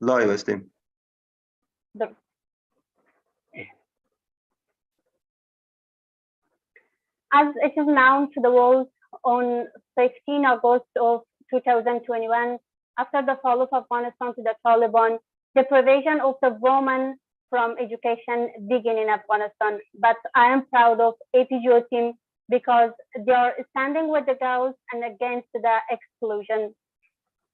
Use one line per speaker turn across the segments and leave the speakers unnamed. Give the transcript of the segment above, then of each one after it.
لا يا وسيم.
As it is known to the world, on 15 August of 2021, after the fall of Afghanistan to the Taliban, deprivation of the women from education began in Afghanistan. But I am proud of APJO team because they are standing with the girls and against the exclusion.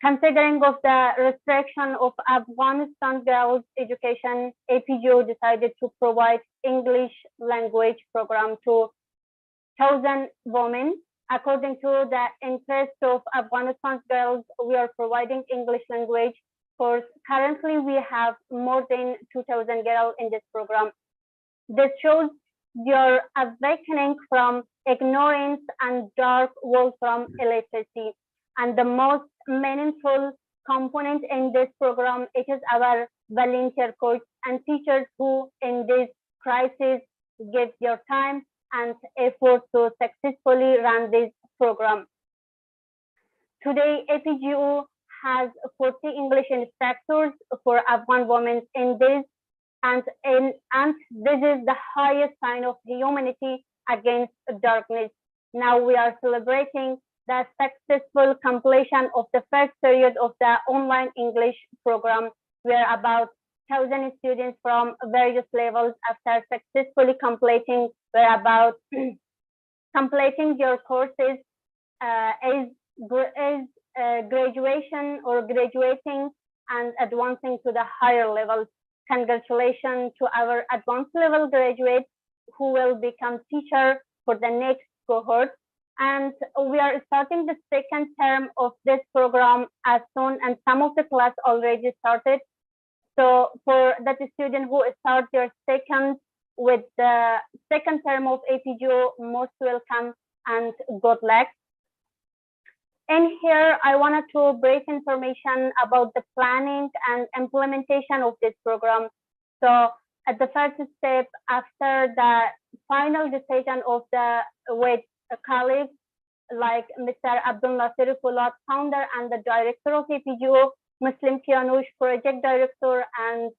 Considering of the restriction of Afghanistan girls' education, APJO decided to provide English language program to 1,000 women. According to the interest of Afghanistan's girls, we are providing English language course. Currently, we have more than 2,000 girls in this program. This shows your awakening from ignorance and dark world from illiteracy. And the most meaningful component in this program, it is our volunteer coach and teachers who in this crisis give their time and effort to successfully run this program. Today, APJO has 40 English instructors for Afghan women in this, and this is the highest sign of humanity against darkness. Now we are celebrating the successful completion of the first period of the online English program, where about 1,000 students from various levels, after successfully completing, completing your courses is graduation or graduating and advancing to the higher levels. Congratulations to our advanced level graduates who will become teacher for the next cohort. And we are starting the second term of this program as soon, and some of the class already started. So for that student who start their second with the second term of APJO, most welcome and good luck. In here, I wanted to brief information about the planning and implementation of this program. So at the first step, after the final decision of with colleagues like Mr. Abdul Nasir Fulat, founder and the director of APJO, Muslim Kianush, project director, and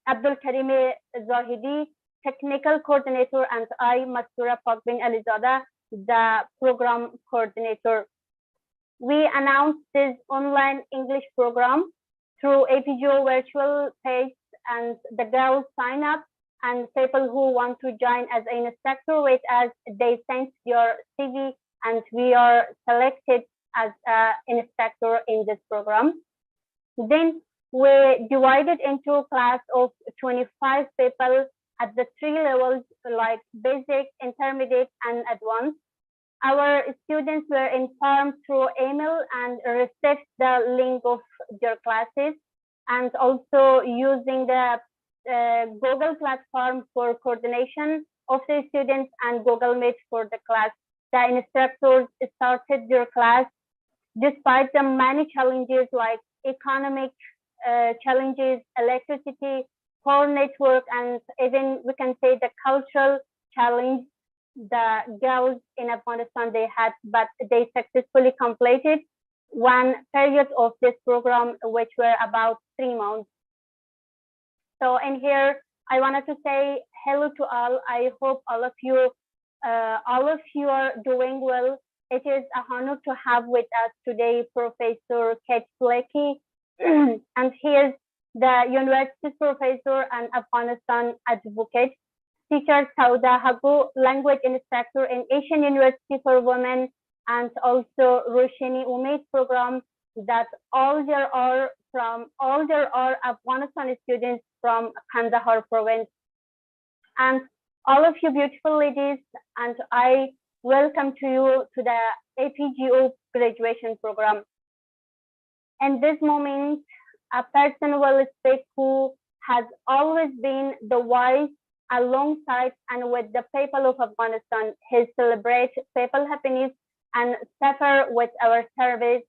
Abdul Karime Zahidi, technical coordinator, and I, Mastura Pakbin Alizada, the program coordinator. We announced this online English program through APJO virtual page, and the girls sign up, and people who want to join as an instructor with us, they send your CV, and we are selected as an instructor in this program. Then we divided into a class of 25 people at the 3 levels, like basic, intermediate, and advanced. Our students were informed through email and received the link of their classes, and also using the Google platform for coordination of the students and Google Meet for the class. The instructors started their class despite the many challenges like economic challenges, electricity, poor network, and even we can say the cultural challenge the girls in Afghanistan they had, but they successfully completed one period of this program, which were about 3 months. So in here, I wanted to say hello to all. I hope all of you are doing well. It is an honor to have with us today Professor Kate Blakey, and he is the university professor and Afghanistan advocate. Teacher Sauda Hagu, language instructor in Asian University for Women, and also Roshini Umeid program, that all there are Afghanistan students from Kandahar province. And all of you beautiful ladies, and I welcome to you to the APJO graduation program. In this moment, a person will speak who has always been the voice alongside and with the people of Afghanistan. He celebrates people happiness and suffer with our service,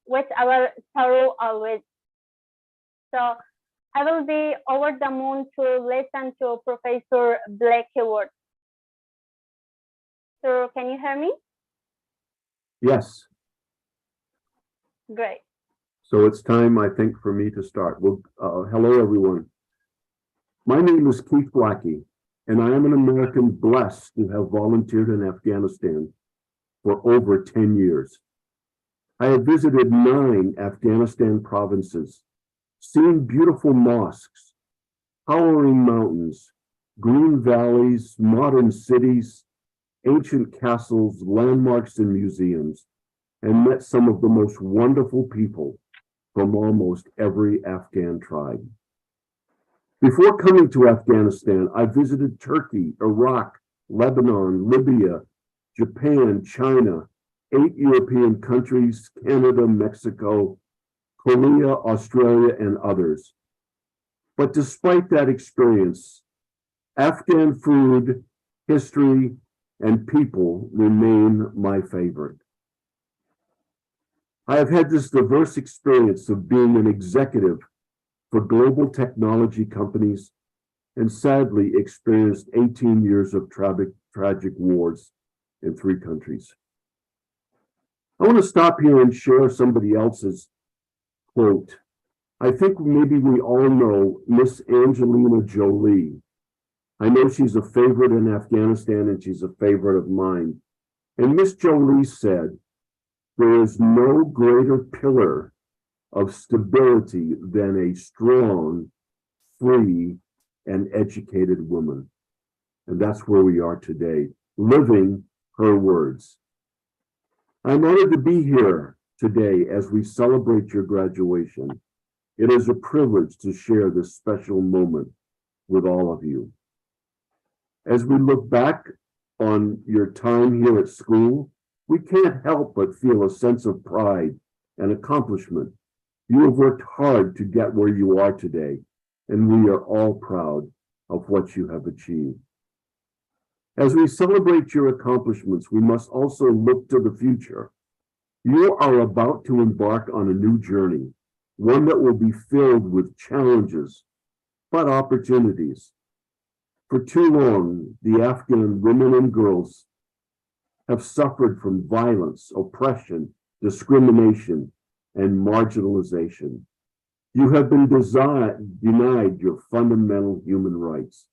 with our sorrow always. So I will be over the moon to listen to Professor Blakey words. So can you hear me?
Yes.
Great.
So it's time, I think, for me to start. Well, hello, everyone. My name is Keith Blackie, and I am an American blessed to have volunteered in Afghanistan for over 10 years. I have visited 9 Afghanistan provinces, seen beautiful mosques, towering mountains, green valleys, modern cities, ancient castles, landmarks, and museums, and met some of the most wonderful people from almost every Afghan tribe. Before coming to Afghanistan, I visited Turkey, Iraq, Lebanon, Libya, Japan, China, 8 European countries, Canada, Mexico, Korea, Australia, and others. But despite that experience, Afghan food, history, and people remain my favorite. I have had this diverse experience of being an executive for global technology companies and sadly experienced 18 years of tragic wars in 3 countries. I want to stop here and share somebody else's quote. I think maybe we all know Miss Angelina Jolie. I know she's a favorite in Afghanistan and she's a favorite of mine. And Miss Jolie said, there is no greater pillar of stability than a strong, free, and educated woman. And that's where we are today, living her words. I'm honored to be here today as we celebrate your graduation. It is a privilege to share this special moment with all of you. As we look back on your time here at school, we can't help but feel a sense of pride and accomplishment. You have worked hard to get where you are today, and we are all proud of what you have achieved. As we celebrate your accomplishments, we must also look to the future. You are about to embark on a new journey, one that will be filled with challenges, but opportunities. For too long, the Afghan women and girls have suffered from violence, oppression, discrimination, and marginalization. You have been denied your fundamental human rights,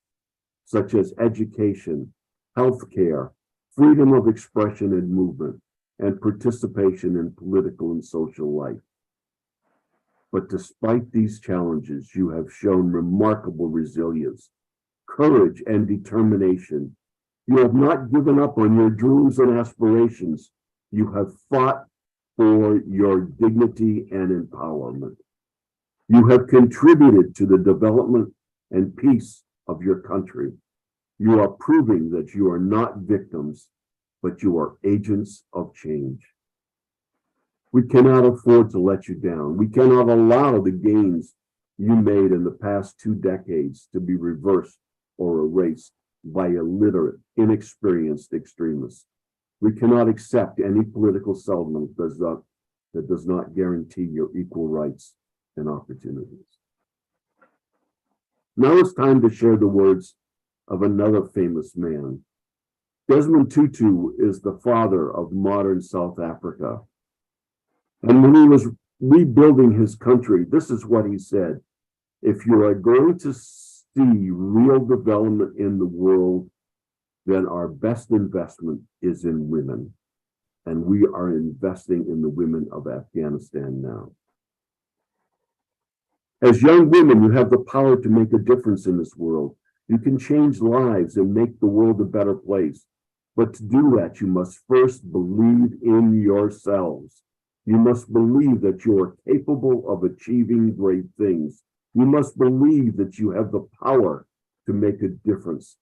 such as education, healthcare, freedom of expression and movement, and participation in political and social life. But despite these challenges, you have shown remarkable resilience, courage, and determination. You have not given up on your dreams and aspirations. You have fought for your dignity and empowerment. You have contributed to the development and peace of your country. You are proving that you are not victims, but you are agents of change. We cannot afford to let you down. We cannot allow the gains you made in the past 2 decades to be reversed or erased by illiterate, inexperienced extremists. We cannot accept any political settlement that does not guarantee your equal rights and opportunities. Now it's time to share the words of another famous man. Desmond Tutu is the father of modern South Africa. And when he was rebuilding his country, this is what he said: if you are going to see real development in the world, then our best investment is in women. And we are investing in the women of Afghanistan now. As young women, you have the power to make a difference in this world. You can change lives and make the world a better place. But to do that, you must first believe in yourselves. You must believe that you are capable of achieving great things. You must believe that you have the power to make a difference.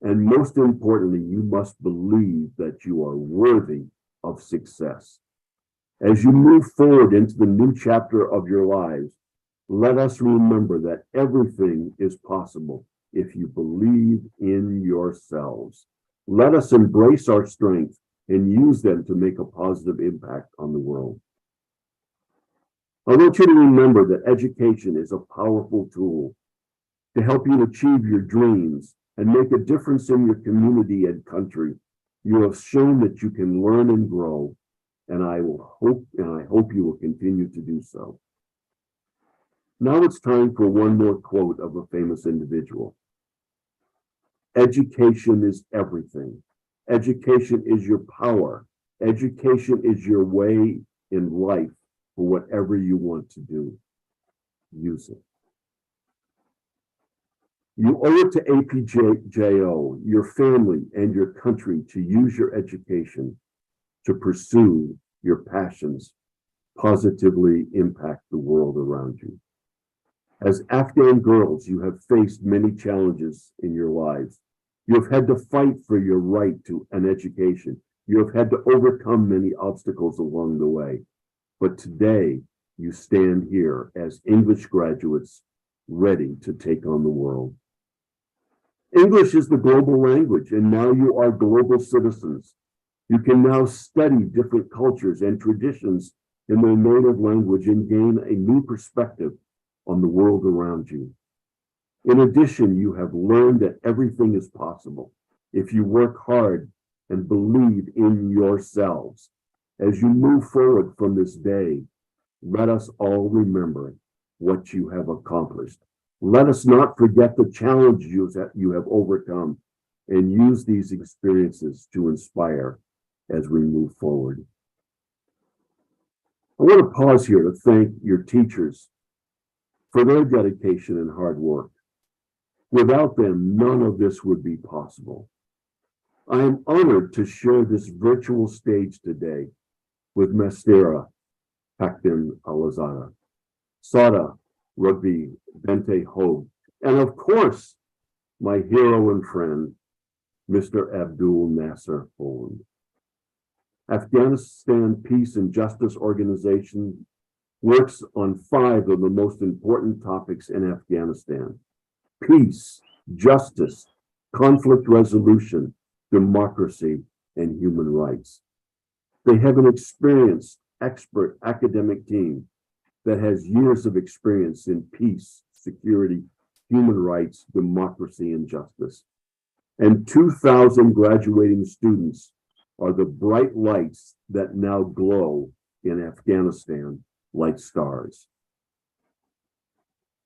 And most importantly, you must believe that you are worthy of success. As you move forward into the new chapter of your lives, let us remember that everything is possible if you believe in yourselves. Let us embrace our strengths and use them to make a positive impact on the world. I want you to remember that education is a powerful tool to help you achieve your dreams and make a difference in your community and country. You have shown that you can learn and grow, and I hope you will continue to do so. Now it's time for one more quote of a famous individual. Education is everything. Education is your power. Education is your way in life for whatever you want to do. Use it. You owe it to APJO, your family, and your country to use your education to pursue your passions, positively impact the world around you. As Afghan girls, you have faced many challenges in your lives. You have had to fight for your right to an education. You have had to overcome many obstacles along the way. But today, you stand here as English graduates ready to take on the world. English is the global language, and now you are global citizens. You can now study different cultures and traditions in their native language and gain a new perspective on the world around you. In addition, you have learned that everything is possible if you work hard and believe in yourselves. As you move forward from this day, let us all remember what you have accomplished. Let us not forget the challenges that you have overcome and use these experiences to inspire as we move forward. I want to pause here to thank your teachers for their dedication and hard work. Without them, none of this would be possible. I am honored to share this virtual stage today with Mastera Pakdin Alazada, Sada Rugby Bente Hogue, and of course, my hero and friend, Mr. Abdul Nasser Boland. Afghanistan Peace and Justice Organization works on 5 of the most important topics in Afghanistan: peace, justice, conflict resolution, democracy, and human rights. They have an experienced, expert academic team that has years of experience in peace, security, human rights, democracy, and justice. And 2,000 graduating students are the bright lights that now glow in Afghanistan like stars.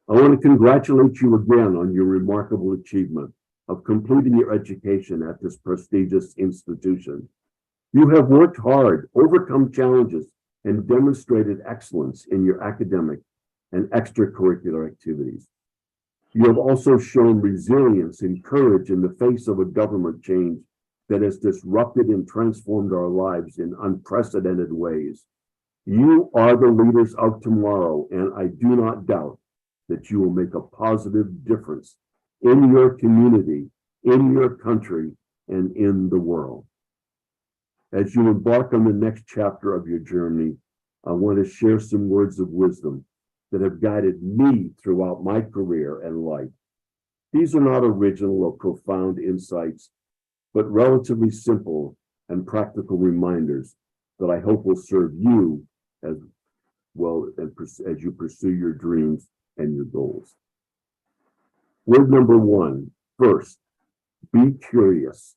I want to congratulate you again on your remarkable achievement of completing your education at this prestigious institution. You have worked hard, overcome challenges, and demonstrated excellence in your academic and extracurricular activities. You have also shown resilience and courage in the face of a government change that has disrupted and transformed our lives in unprecedented ways. You are the leaders of tomorrow, and I do not doubt that you will make a positive difference in your community, in your country, and in the world. As you embark on the next chapter of your journey, I want to share some words of wisdom that have guided me throughout my career and life. These are not original or profound insights, but relatively simple and practical reminders that I hope will serve you as well as you pursue your dreams and your goals. Word number 1, first, be curious.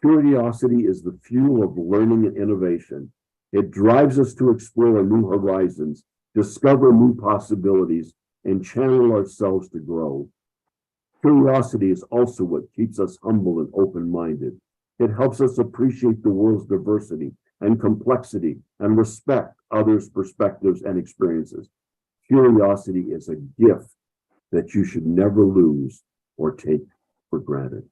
Curiosity is the fuel of learning and innovation. It drives us to explore new horizons, discover new possibilities, and channel ourselves to grow. Curiosity is also what keeps us humble and open-minded. It helps us appreciate the world's diversity and complexity and respect others' perspectives and experiences. Curiosity is a gift that you should never lose or take for granted.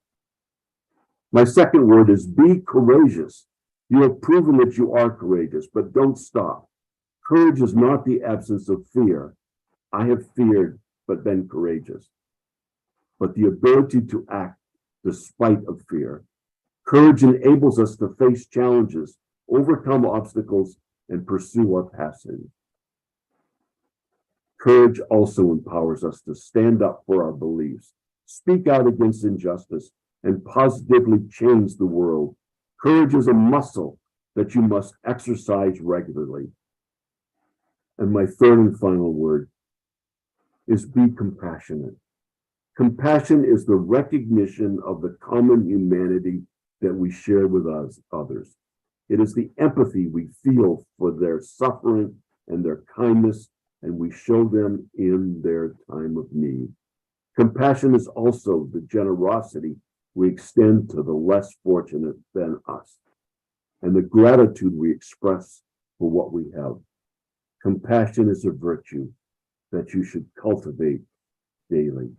My second word is be courageous. You have proven that you are courageous, but don't stop. Courage is not the absence of fear. I have feared, but been courageous. But the ability to act despite of fear. Courage enables us to face challenges, overcome obstacles, and pursue our passion. Courage also empowers us to stand up for our beliefs, speak out against injustice, and positively change the world. Courage is a muscle that you must exercise regularly. And my third and final word is be compassionate. Compassion is the recognition of the common humanity that we share with others. It is the empathy we feel for their suffering and their kindness and we show them in their time of need. Compassion is also the generosity we extend to the less fortunate than us, and the gratitude we express for what we have. Compassion is a virtue that you should cultivate daily.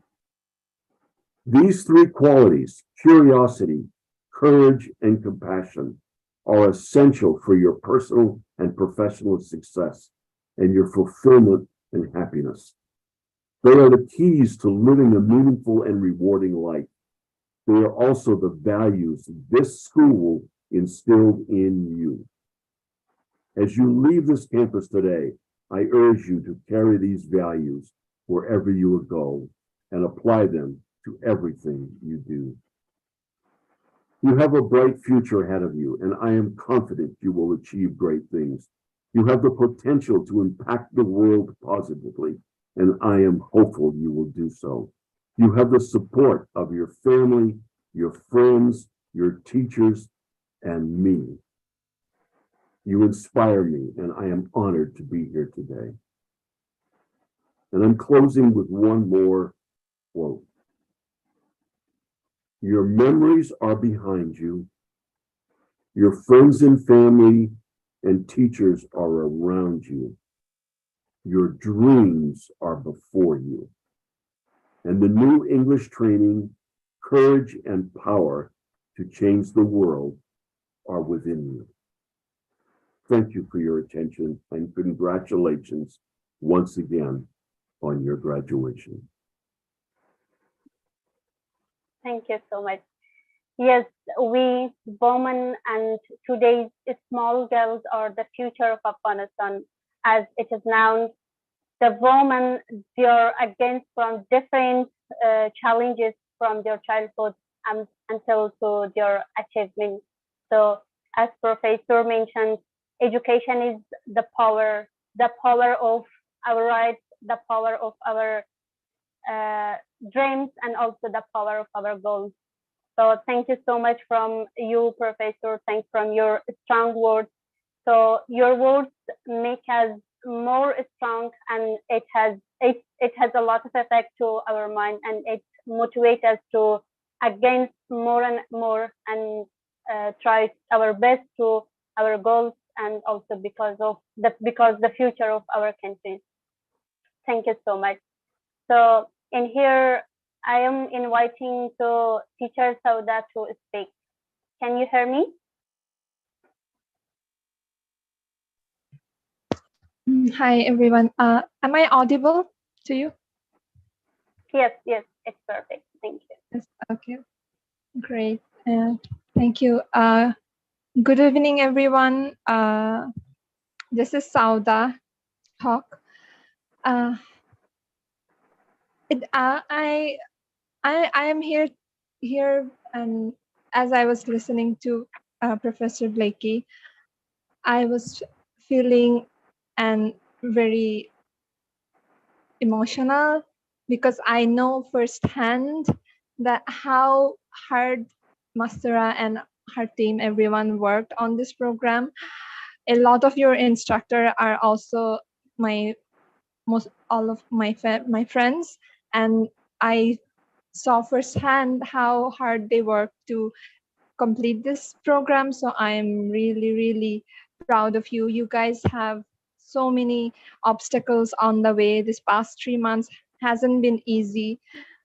These three qualities, curiosity, courage, and compassion, are essential for your personal and professional success and your fulfillment and happiness. They are the keys to living a meaningful and rewarding life. They are also the values this school instilled in you. As you leave this campus today, I urge you to carry these values wherever you will go and apply them to everything you do. You have a bright future ahead of you, and I am confident you will achieve great things. You have the potential to impact the world positively, and I am hopeful you will do so. You have the support of your family, your friends, your teachers, and me. You inspire me, and I am honored to be here today. And I'm closing with one more quote. Your memories are behind you. Your friends and family and teachers are around you. Your dreams are before you. And the new English training, courage, and power to change the world are within you. Thank you for your attention, and congratulations once again on your graduation.
Thank you so much. Yes, we women and today's small girls are the future of Afghanistan. As it is now, the women, they are against from different challenges from their childhood until to their achievement. So, as Professor mentioned, education is the power of our rights, the power of our dreams, and also the power of our goals. So thank you so much from you, Professor. Thanks from your strong words. So your words make us more strong, and it has a lot of effect to our mind, and it motivates us to against more and more and try our best to our goals, and also because the future of our country. Thank you so much. So in here, I am inviting to teacher Sauda to speak. Can you hear me?
Hi, everyone. Am I audible to you?
Yes, it's perfect. Thank you.
Yes. Okay, great. Thank you. Good evening, everyone. This is Sauda talk. I am here, and as I was listening to Professor Blakey, I was feeling and very emotional because I know firsthand that how hard Mastera and her team, everyone worked on this program. A lot of your instructor are also all of my friends, and I saw firsthand how hard they worked to complete this program. So I'm really proud of you. You guys have so many obstacles on the way. This past 3 months hasn't been easy,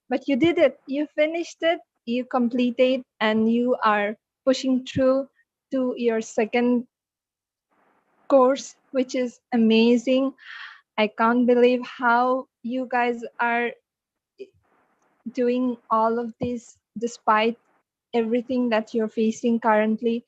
but you did it. You finished it, you completed, and you are pushing through to your second course, which is amazing. I can't believe how you guys are doing all of this despite everything that you're facing currently.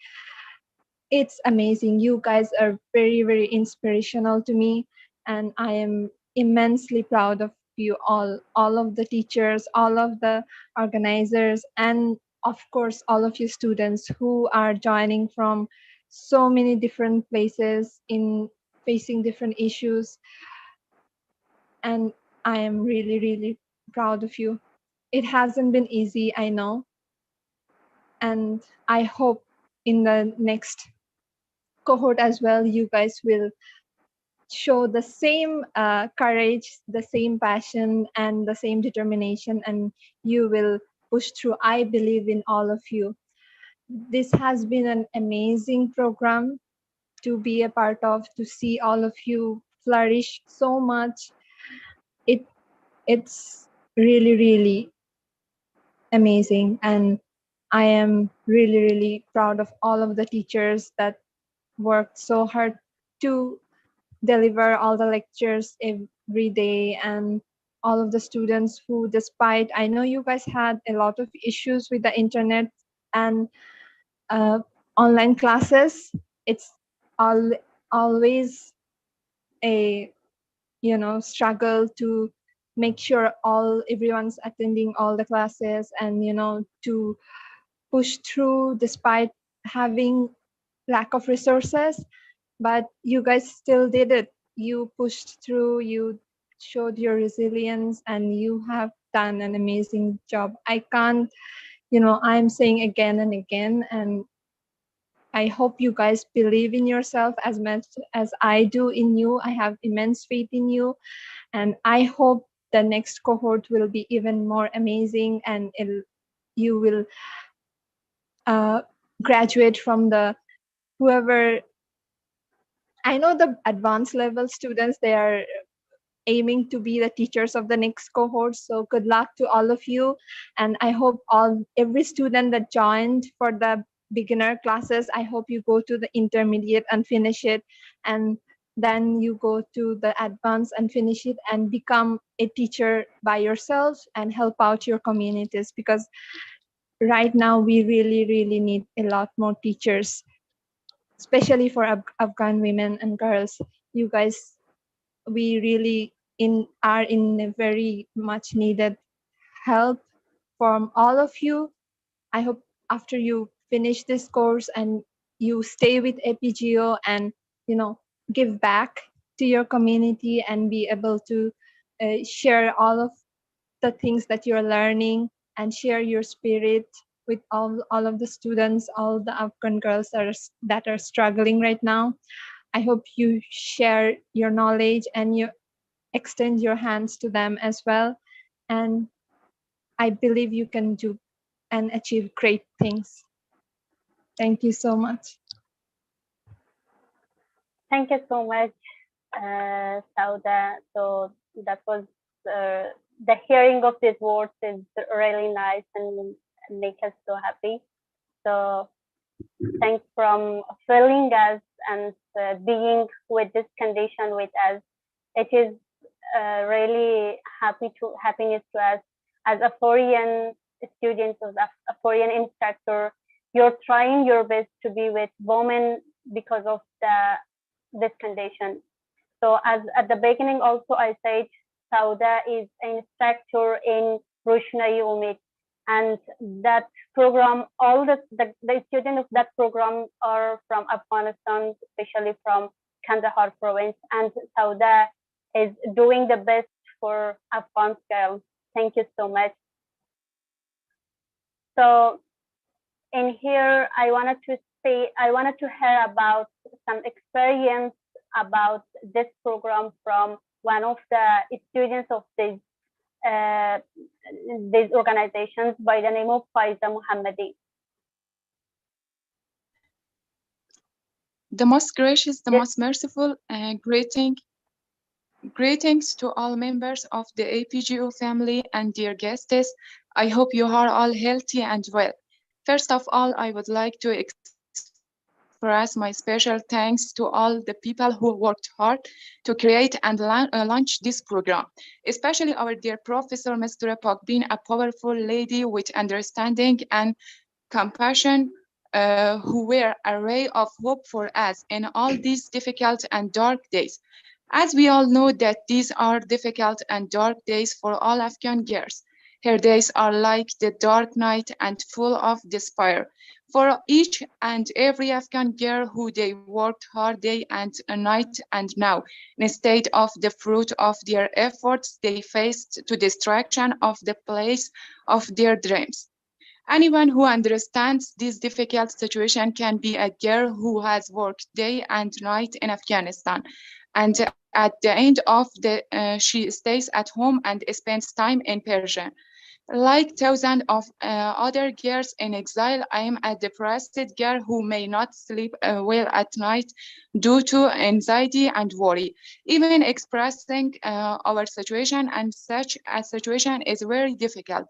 It's amazing. You guys are very inspirational to me, and I am immensely proud of you all of the teachers, all of the organizers, and of course all of you students who are joining from so many different places in facing different issues. And I am really proud of you. It hasn't been easy, I know, and I hope in the next cohort as well, you guys will show the same courage, the same passion, and the same determination, and you will push through. I believe in all of you. This has been an amazing program to be a part of, to see all of you flourish so much. It's really, really amazing. And I am really, really proud of all of the teachers that worked so hard to deliver all the lectures every day, and all of the students who, despite, I know you guys had a lot of issues with the internet and online classes. It's always a struggle to make sure everyone's attending all the classes, and to push through despite having lack of resources. But you guys still did it. You pushed through, you showed your resilience, and you have done an amazing job. I can't, I'm saying again and again, and I hope you guys believe in yourself as much as I do in you. I have immense faith in you, and I hope the next cohort will be even more amazing, and you will graduate from the whoever. I know the advanced level students, they are aiming to be the teachers of the next cohort. So good luck to all of you. And I hope every student that joined for the beginner classes, I hope you go to the intermediate and finish it. And then you go to the advanced and finish it and become a teacher by yourself and help out your communities, because right now we really, really need a lot more teachers, especially for Afghan women and girls. You guys, we really are in a very much needed help from all of you. I hope after you finish this course and you stay with APJO and give back to your community and be able to share all of the things that you're learning and share your spirit with all of the students, all the Afghan girls that are struggling right now. I hope you share your knowledge and you extend your hands to them as well. And I believe you can do and achieve great things. Thank you so much.
Thank you so much, Sauda. So that was the hearing of these words is really nice and make us so happy. So thanks from filling us and being with this condition with us. It is really happiness to us as a foreign student, as a foreign instructor. You're trying your best to be with women because of this condition. So as at the beginning also I said Sauda is an instructor in Roshnai Umid, and that program, all the students of that program are from Afghanistan, especially from Kandahar province, and Sauda is doing the best for Afghan girls. Thank you so much. So in here, I wanted to hear about some experience about this program from one of the students of these organizations by the name of Faiza Muhammadi.
The most gracious, the most merciful, greetings to all members of the APJO family and dear guests. I hope you are all healthy and well. First of all, I would like to express my special thanks to all the people who worked hard to create and launch this program, especially our dear Professor Mr. Pak, being a powerful lady with understanding and compassion, who were a ray of hope for us in all these difficult and dark days. As we all know that these are difficult and dark days for all Afghan girls. Her days are like the dark night and full of despair. For each and every Afghan girl who they worked hard day and night, and now, instead of the fruit of their efforts, they faced to destruction of the place of their dreams. Anyone who understands this difficult situation can be a girl who has worked day and night in Afghanistan And at the end of the, she stays at home and spends time in Persia. Like thousands of other girls in exile, I am a depressed girl who may not sleep well at night due to anxiety and worry. Even expressing our situation and such a situation is very difficult.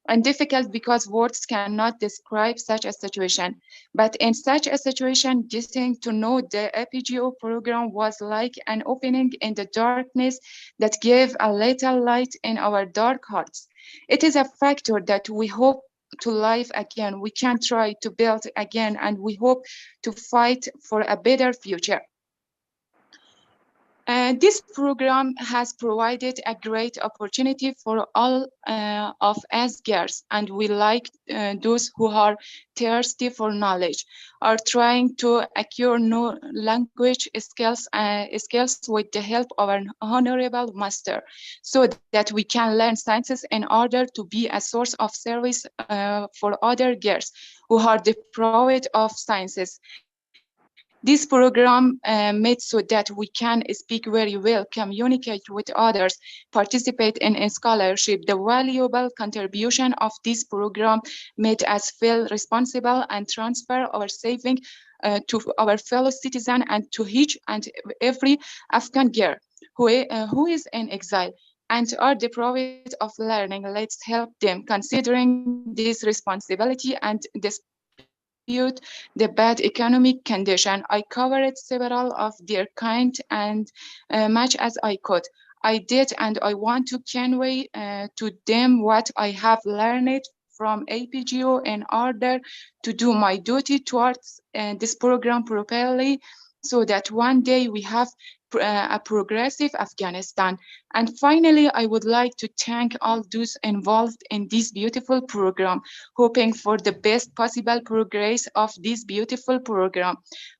And difficult because words cannot describe such a situation. But in such a situation, getting to know the APJO program was like an opening in the darkness that gave a little light in our dark hearts. It is a factor that we hope to live again. We can try to build again, and we hope to fight for a better future. This program has provided a great opportunity for all of us girls, and we like those who are thirsty for knowledge, are trying to acquire new language skills with the help of an honorable master, so that we can learn sciences in order to be a source of service for other girls who are deprived of sciences. This program made so that we can speak very well, communicate with others, participate in a scholarship. The valuable contribution of this program made us feel responsible and transfer our saving to our fellow citizens and to each and every Afghan girl who is in exile and are deprived of learning. Let's help them, considering this responsibility and dispute the bad economic condition. I covered several of their kind and much as I could. I did, and I want to convey to them what I have learned from APGO in order to do my duty towards this program properly, so that one day we have a progressive Afghanistan. And finally, I would like to thank all those involved in this beautiful program, hoping for the best possible progress of this beautiful program.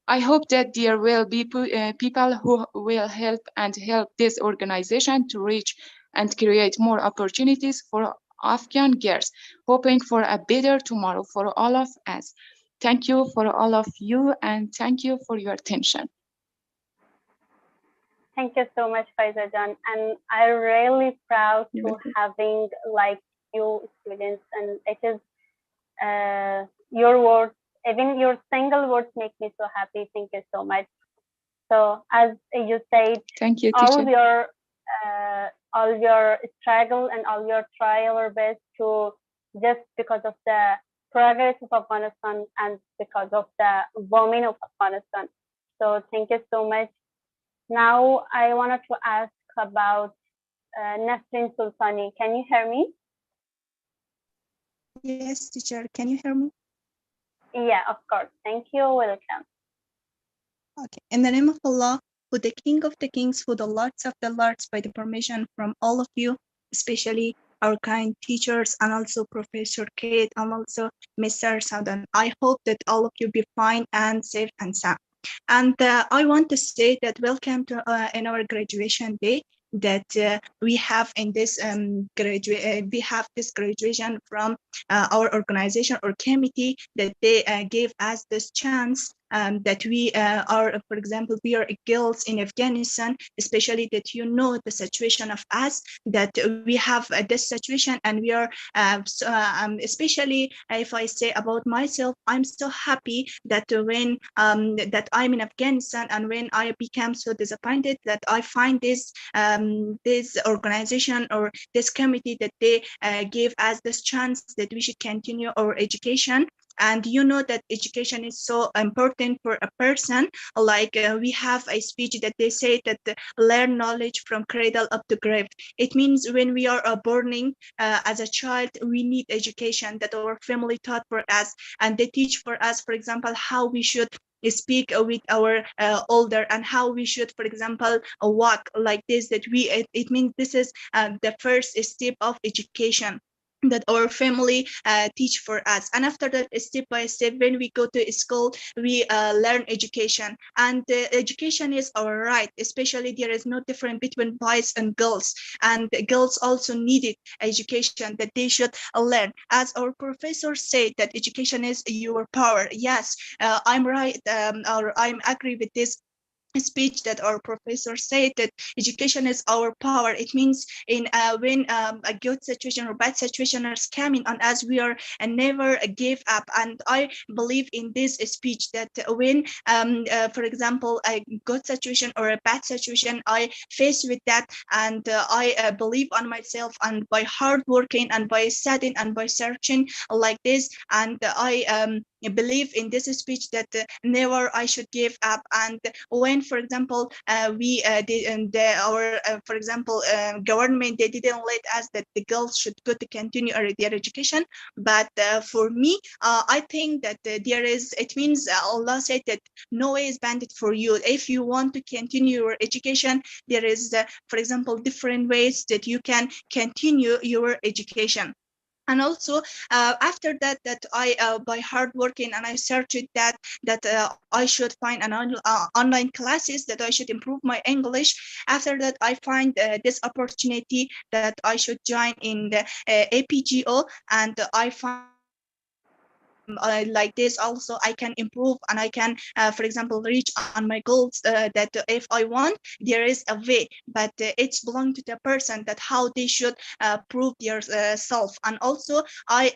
I hope that there will be people who will help this organization to reach and create more opportunities for Afghan girls, hoping for a better tomorrow for all of us. Thank you for all of you, and thank you for your attention.
Thank you so much, Faiza Jan. And I'm really proud to having like you students, and it is your words, even your single words make me so happy. Thank you so much. So as you said,
Thank you,
all
teacher.
your struggle and all your try our best to just because of the progress of Afghanistan and because of the women of Afghanistan. So thank you so much. Now I wanted to ask about Nasrin Sultani. Can you hear me?
Yes, teacher. Can you hear me?
Yeah, of course. Thank you. Welcome.
Okay. In the name of Allah, who the King of the Kings, who the Lords of the Lords, by the permission from all of you, especially our kind teachers and also Professor Kate and also Mr. Soudan. I hope that all of you be fine and safe and sound. And I want to say that welcome to in our graduation day that we have in this we have this graduation from our organization or committee that they gave us this chance that we are, for example, we are girls in Afghanistan, especially that you know the situation of us, that we have this situation and we are, especially if I say about myself, I'm so happy that when that I'm in Afghanistan and when I became so disappointed that I find this this organization or this committee that they gave us this chance that we should continue our education. And you know that education is so important for a person. Like we have a speech that they say that learn knowledge from cradle up to grave. It means when we are born as a child, we need education that our family taught for us, and they teach for us, for example, how we should speak with our older and how we should, for example, walk like this. That we it means this is the first step of education that our family teach for us. And after that, step by step, when we go to school, we learn education. And education is our right, especially there is no difference between boys and girls. And girls also needed education that they should learn. As our professor said, that education is your power. Yes, I'm right, or I'm agree with this speech that our professor said that education is our power. It means in when a good situation or bad situation are coming on us, we are never give up. And I believe in this speech that when for example a good situation or a bad situation I face with that, and I believe on myself, and by hard working and by studying and by searching like this, and I believe in this speech that never I should give up. And when, for example, we did, and our, for example, government, they didn't let us that the girls should go to continue their education. But for me, I think that there is, it means Allah said that no way is banded for you. If you want to continue your education, there is, for example, different ways that you can continue your education. And also after that I by hard working and I searched that I should find an online classes that I should improve my English. After that I find this opportunity that I should join in the APJO, and I find like this also I can improve, and I can for example reach on my goals, that if I want, there is a way, but it's belong to the person that how they should prove their self. And also I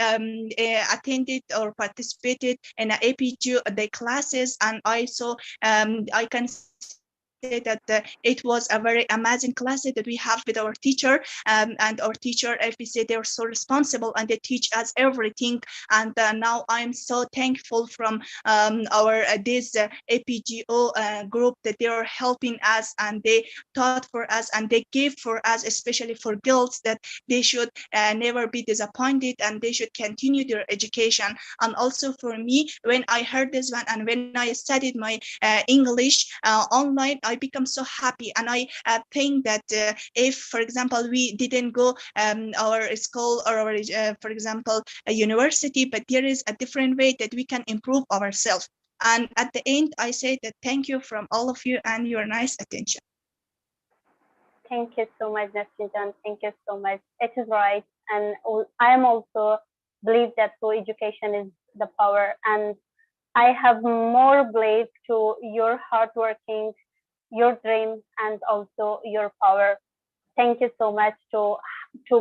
attended or participated in a APG the classes, and I saw I can say that it was a very amazing class that we have with our teacher, and our teacher, if we say, they're so responsible and they teach us everything. And now I'm so thankful from our this APGO group that they are helping us, and they taught for us, and they give for us, especially for girls, that they should never be disappointed and they should continue their education. And also for me, when I heard this one and when I studied my English online, I become so happy. And I think that if, for example, we didn't go our school or our, for example, a university, but there is a different way that we can improve ourselves. And at the end, I say that thank you from all of you and your nice attention.
Thank you so much, Nasrijan. Thank you so much. It is right. And I am also believe that so education is the power. And I have more belief to your hard working, your dreams, and also your power. Thank you so much to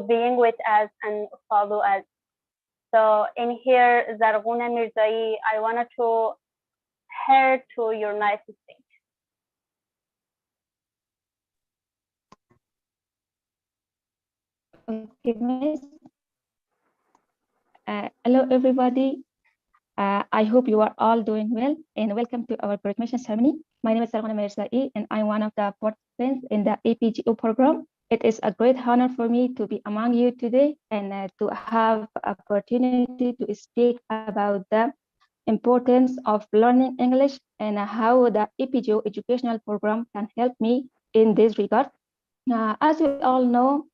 being with us and follow us. So in here, Zarghuna Mirzai, I wanted to hear to your nice speech.
Okay, miss. Hello, everybody. I hope you are all doing well, and welcome to our graduation ceremony. My name is Sarwana Mirzai, and I'm one of the participants in the APGO program. It is a great honor for me to be among you today and to have opportunity to speak about the importance of learning English and how the APGO educational program can help me in this regard. As we all know,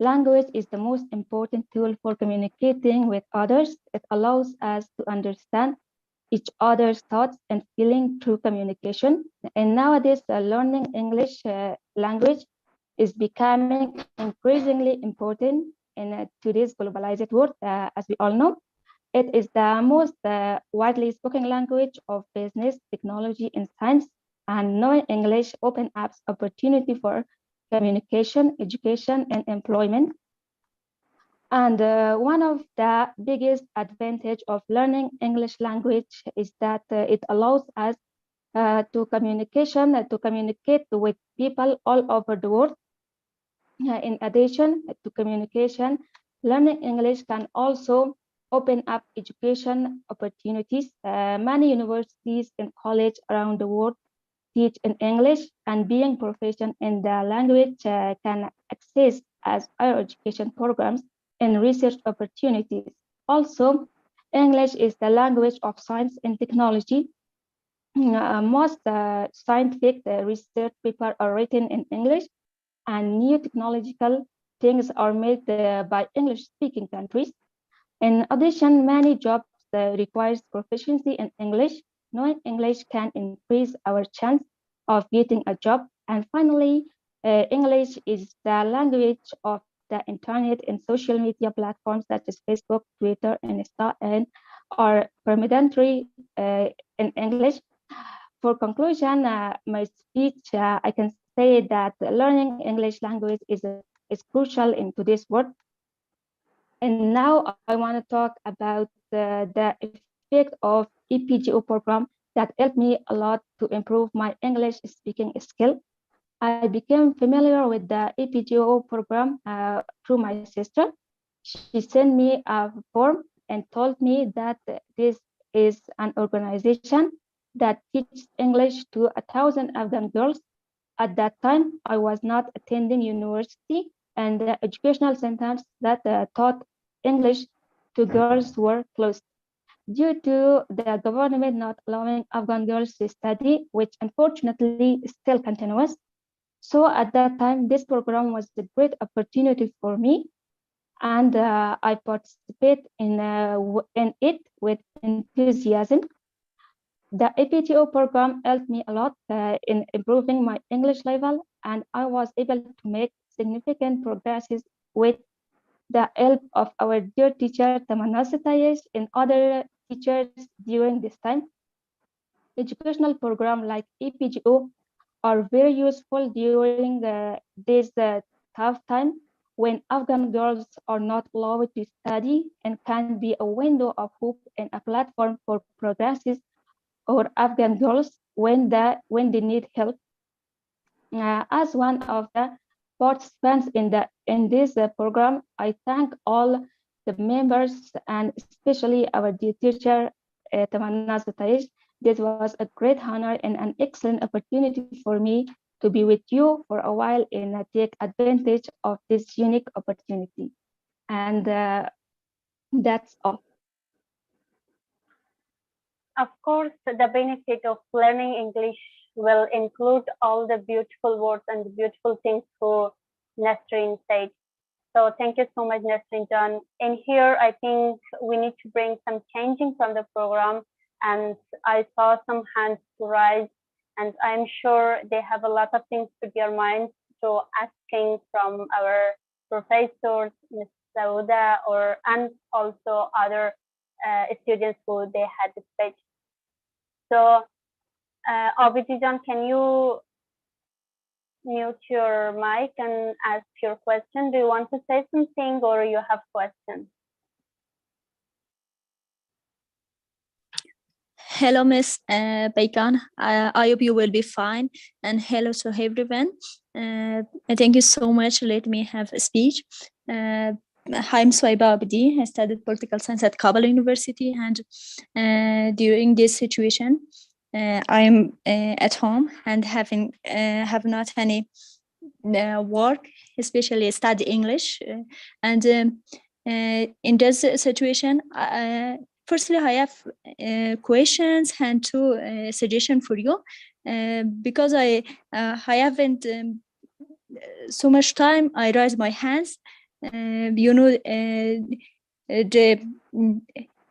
language is the most important tool for communicating with others. It allows us to understand each other's thoughts and feelings through communication. And nowadays, learning English language is becoming increasingly important in today's globalized world. As we all know, it is the most widely spoken language of business, technology, and science. And knowing English opens up opportunity for communication, education, and employment. And one of the biggest advantage of learning English language is that it allows us to communicate with people all over the world. In addition to communication, learning English can also open up education opportunities. Many universities and colleges around the world teach in English, and being proficient in the language can access as higher education programs and research opportunities. Also, English is the language of science and technology. Most scientific research papers are written in English, and new technological things are made by English-speaking countries. In addition, many jobs requires proficiency in English. Knowing English can increase our chance of getting a job. And finally, English is the language of the internet and social media platforms such as Facebook, Twitter, and Insta, and are predominantly in English. for conclusion, my speech, I can say that learning English language is crucial in today's world. And now I want to talk about the effect of APJO program that helped me a lot to improve my English speaking skill. I became familiar with the APJO program through my sister. She sent me a form and told me that this is an organization that teaches English to 1,000 Afghan girls. At that time, I was not attending university, and the educational centers that taught English to girls were closed due to the government not allowing Afghan girls to study, which unfortunately still continues. So at that time, this program was a great opportunity for me, and I participate in it with enthusiasm. The APTO program helped me a lot in improving my English level, and I was able to make significant progresses with the help of our dear teacher Tamanna Setayesh and other teachers during this time. Educational programs like APGO are very useful during this tough time when Afghan girls are not allowed to study, and can be a window of hope and a platform for progresses or Afghan girls when they need help. As one of the participants in this program, I thank all the members and especially our dear teacher Tamanna Satayish. This was a great honor and an excellent opportunity for me to be with you for a while and take advantage of this unique opportunity. And that's all.
Of course, the benefit of learning English will include all the beautiful words and the beautiful things who Nesreen said. So thank you so much, Nesreen John. And here, I think we need to bring some changing from the program. And I saw some hands rise, and I'm sure they have a lot of things to their minds. So asking from our professors, Ms. Sauda, and also other students who they had the speech. So, Abhijan, can you mute your mic and ask your question? Do you want to say something or you have questions?
Hello, Miss Baikan. I hope you will be fine. And hello to everyone. Thank you so much. Let me have a speech. I'm Swaiba Abdi. I studied political science at Kabul University, and during this situation, I'm at home and have not any work, especially study English. In this situation, firstly, I have questions and two suggestions for you, because I haven't so much time. I raise my hands.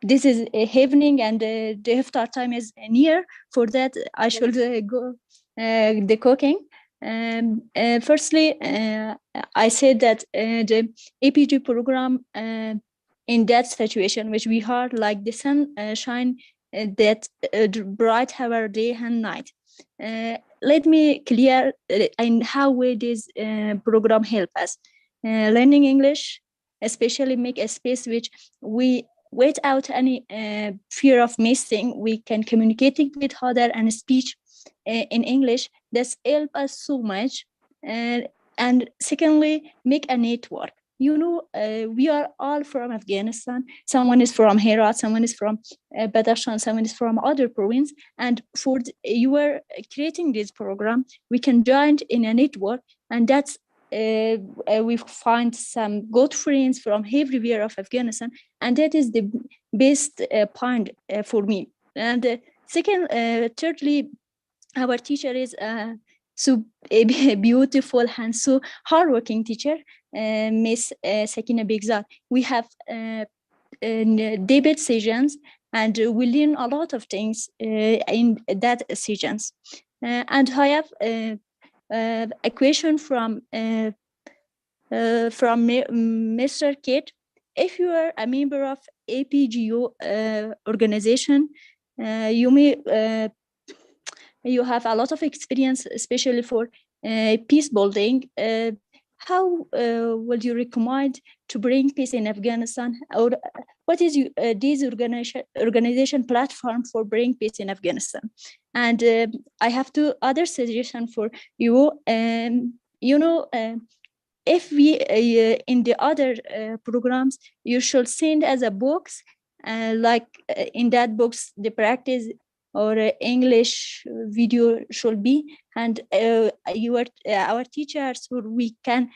This is evening and the iftar time is near. For that, I should go the cooking. Firstly, I said that the APG program in that situation, which we heard like the sun shine that bright our day and night. Let me clear in how way this program help us. Learning English, especially make a space which we without any fear of missing, we can communicating with other and speech in English. That's help us so much. And secondly, make a network. We are all from Afghanistan. Someone is from Herat, someone is from Badakhshan, someone is from other province. And for you are creating this program, we can join in a network, and that's we find some good friends from everywhere of Afghanistan, and that is the best point for me. And thirdly, our teacher is so beautiful and so hardworking teacher, Miss Sakina Begzad. We have debate sessions, and we learn a lot of things in that sessions. And I have a question from Mr. Kate. If you are a member of APGO organization, you may you have a lot of experience, especially for peace building. How would you recommend to bring peace in Afghanistan, or what is this organization platform for bring peace in Afghanistan? And I have two other suggestions for you. If we in the other programs, you should send as a books, like in that books the practice or English video should be, and our teachers, or we can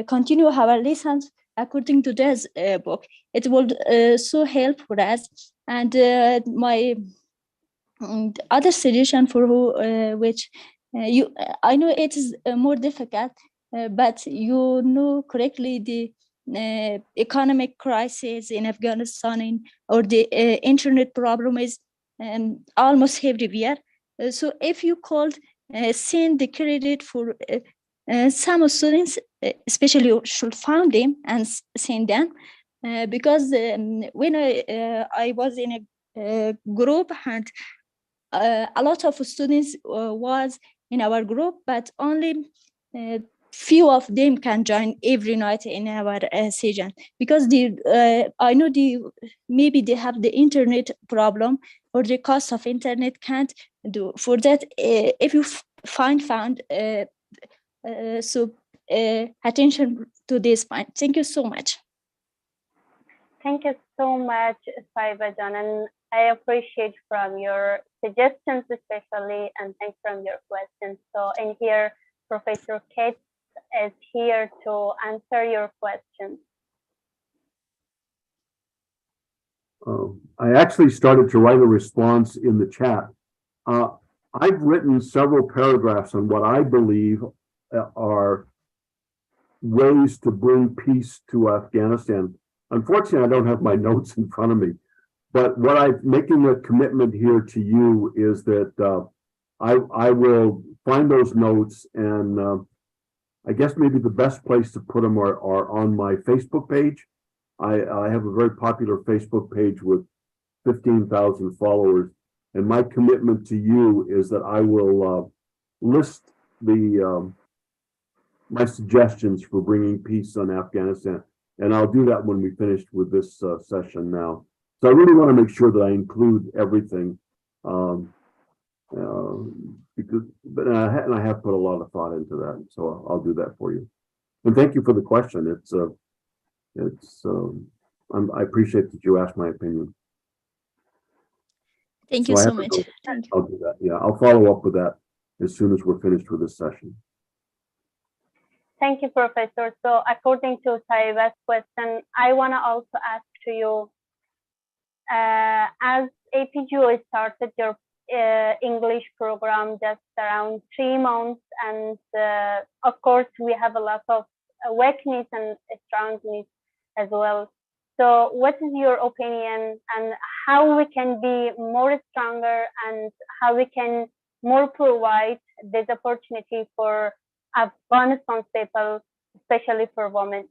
continue our lessons according to this book. It will so help for us. And my other suggestion for who which I know it is more difficult, but you know correctly the economic crisis in Afghanistan, or the internet problem is almost everywhere. So if you could send the credit for some students, especially you should find them and send them, because when I was in a group, and a lot of students was in our group, but only few of them can join every night in our session, because I know maybe they have the internet problem, or the cost of internet can't do for that. If you found so attention to this point. Thank you so much.
Thank you so much, Saiba John, and I appreciate from your suggestions especially, and thanks from your questions. So in here, Professor Kate is here to answer your questions.
I actually started to write a response in the chat. I've written several paragraphs on what I believe are ways to bring peace to Afghanistan. Unfortunately, I don't have my notes in front of me, but what I'm making a commitment here to you is that I will find those notes, and I guess maybe the best place to put them are on my Facebook page. I have a very popular Facebook page with 15,000 followers, and my commitment to you is that I will list my suggestions for bringing peace on Afghanistan, and I'll do that when we finish with this session now. So I really want to make sure that I include everything, but I have put a lot of thought into that, so I'll do that for you. And thank you for the question. I appreciate that you asked my opinion.
Thank you so much. Thank you.
I'll do that. Yeah, I'll follow up with that as soon as we're finished with this session.
Thank you, Professor. So according to Saiba's question, I want to also ask to you, as APJO started your English program just around 3 months, and of course we have a lot of weakness and strongness as well. So what is your opinion, and how we can be more stronger, and how we can more provide this opportunity for Afghanistan people, especially for women?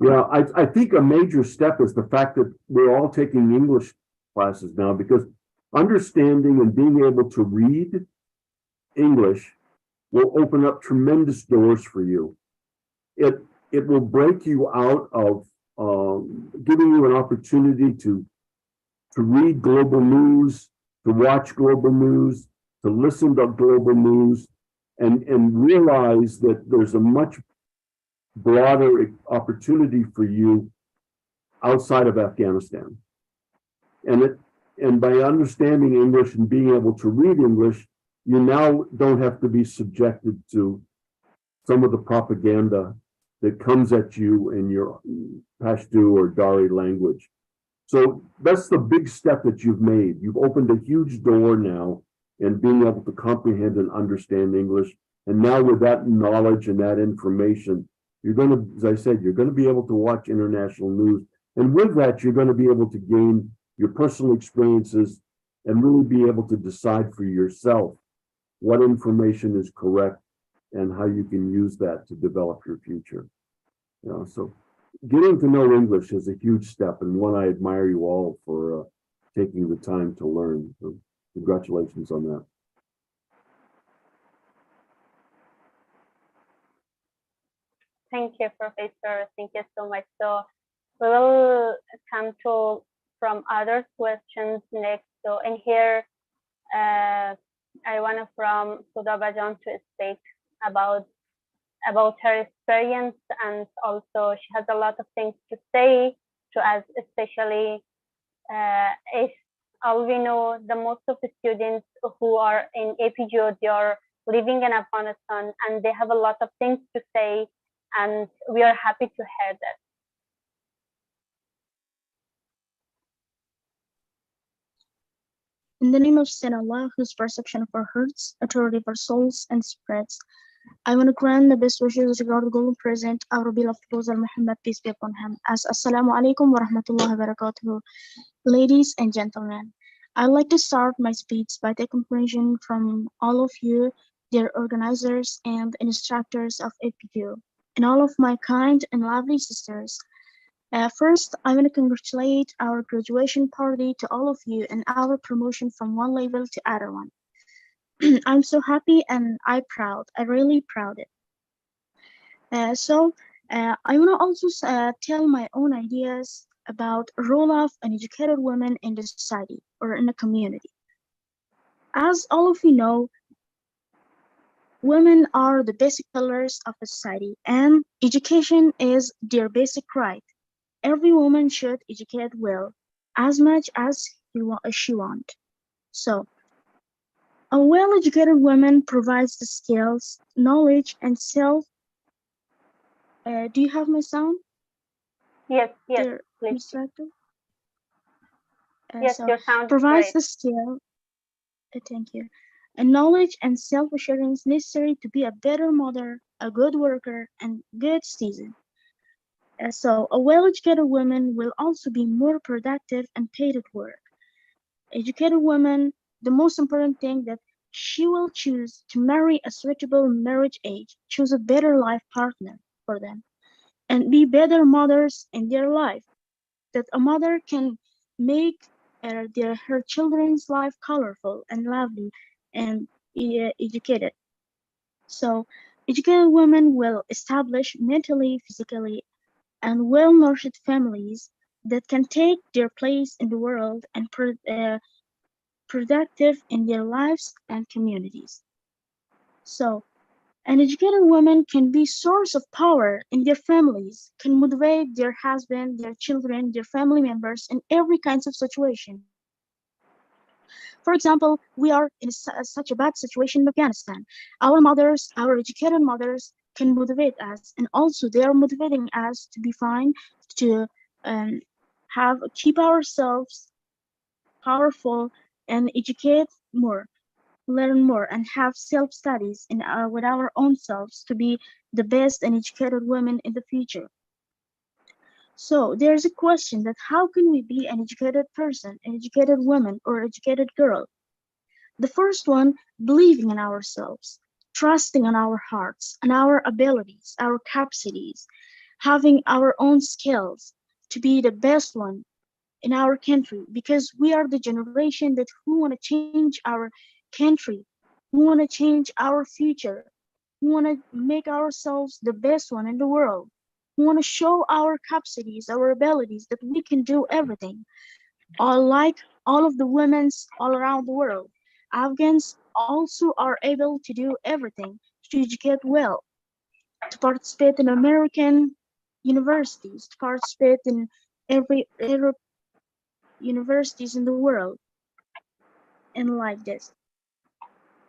Yeah, I think a major step is the fact that we're all taking English classes now, because understanding and being able to read English will open up tremendous doors for you. It will break you out of giving you an opportunity to read global news, to watch global news, to listen to global news, and realize that there's a much broader opportunity for you outside of Afghanistan. And by understanding English and being able to read English, you now don't have to be subjected to some of the propaganda that comes at you in your Pashto or Dari language. So that's the big step that you've made. You've opened a huge door now in being able to comprehend and understand English. And now with that knowledge and that information, you're going to, as I said, you're going to be able to watch international news. And with that, you're going to be able to gain your personal experiences and really be able to decide for yourself what information is correct and how you can use that to develop your future. You know, so getting to know English is a huge step, and one I admire you all for taking the time to learn. So Congratulations on that.
Thank you, Professor. Thank you so much. So we will come to from other questions next. So in here, I want from Sudabajan to speak about her experience, and also she has a lot of things to say to us, especially if all we know, the most of the students who are in APJO, they are living in Afghanistan, and they have a lot of things to say, and we are happy to hear that.
In the name of Saint Allah, whose perception of our hearts, authority of our souls, and spreads, I want to grant the best wishes regarding the golden present, our beloved Prophet Muhammad, peace be upon him, as Assalamu alaikum wa rahmatullahi wa barakatuh. Ladies and gentlemen, I'd like to start my speech by taking permission from all of you, dear organizers and instructors of APJO, and all of my kind and lovely sisters. First, I want to congratulate our graduation party to all of you and our promotion from one level to other one. I'm so happy and I really proud it. I want to also tell my own ideas about role of an educated woman in the society or in the community. As all of you know, women are the basic pillars of a society, and education is their basic right. Every woman should educate well, as much as she wants. So, a well-educated woman provides the skills, knowledge, and self. Do you have my sound?
Yes,
Dear
please.
Instructor?
Yes, your sound
provides
great.
the skill. Thank you. And knowledge and self-assurance necessary to be a better mother, a good worker, and good citizen. So a well-educated woman will also be more productive and paid at work. Educated woman, the most important thing that she will choose to marry a suitable marriage age, choose a better life partner for them, and be better mothers in their life. That a mother can make her children's life colorful and lovely and educated. So, educated women will establish mentally, physically, and well-nourished families that can take their place in the world and productive in their lives and communities. So, an educated woman can be source of power in their families, can motivate their husband, their children, their family members in every kinds of situation. For example, we are in such a bad situation in Afghanistan. Our mothers, our educated mothers, can motivate us, and also they are motivating us to be fine, to keep ourselves powerful and educate more, learn more, and have self-studies with our own selves to be the best and educated women in the future. So there's a question that how can we be an educated person, an educated woman, or educated girl? The first one, believing in ourselves, trusting in our hearts and our abilities, our capacities, having our own skills to be the best one in our country, because we are the generation that who want to change our country, who want to change our future, who want to make ourselves the best one in the world, who want to show our capacities, our abilities, that we can do everything, all like all of the women's all around the world. Afghans also are able to do everything to educate well, to participate in American universities, to participate in every universities in the world, and like this.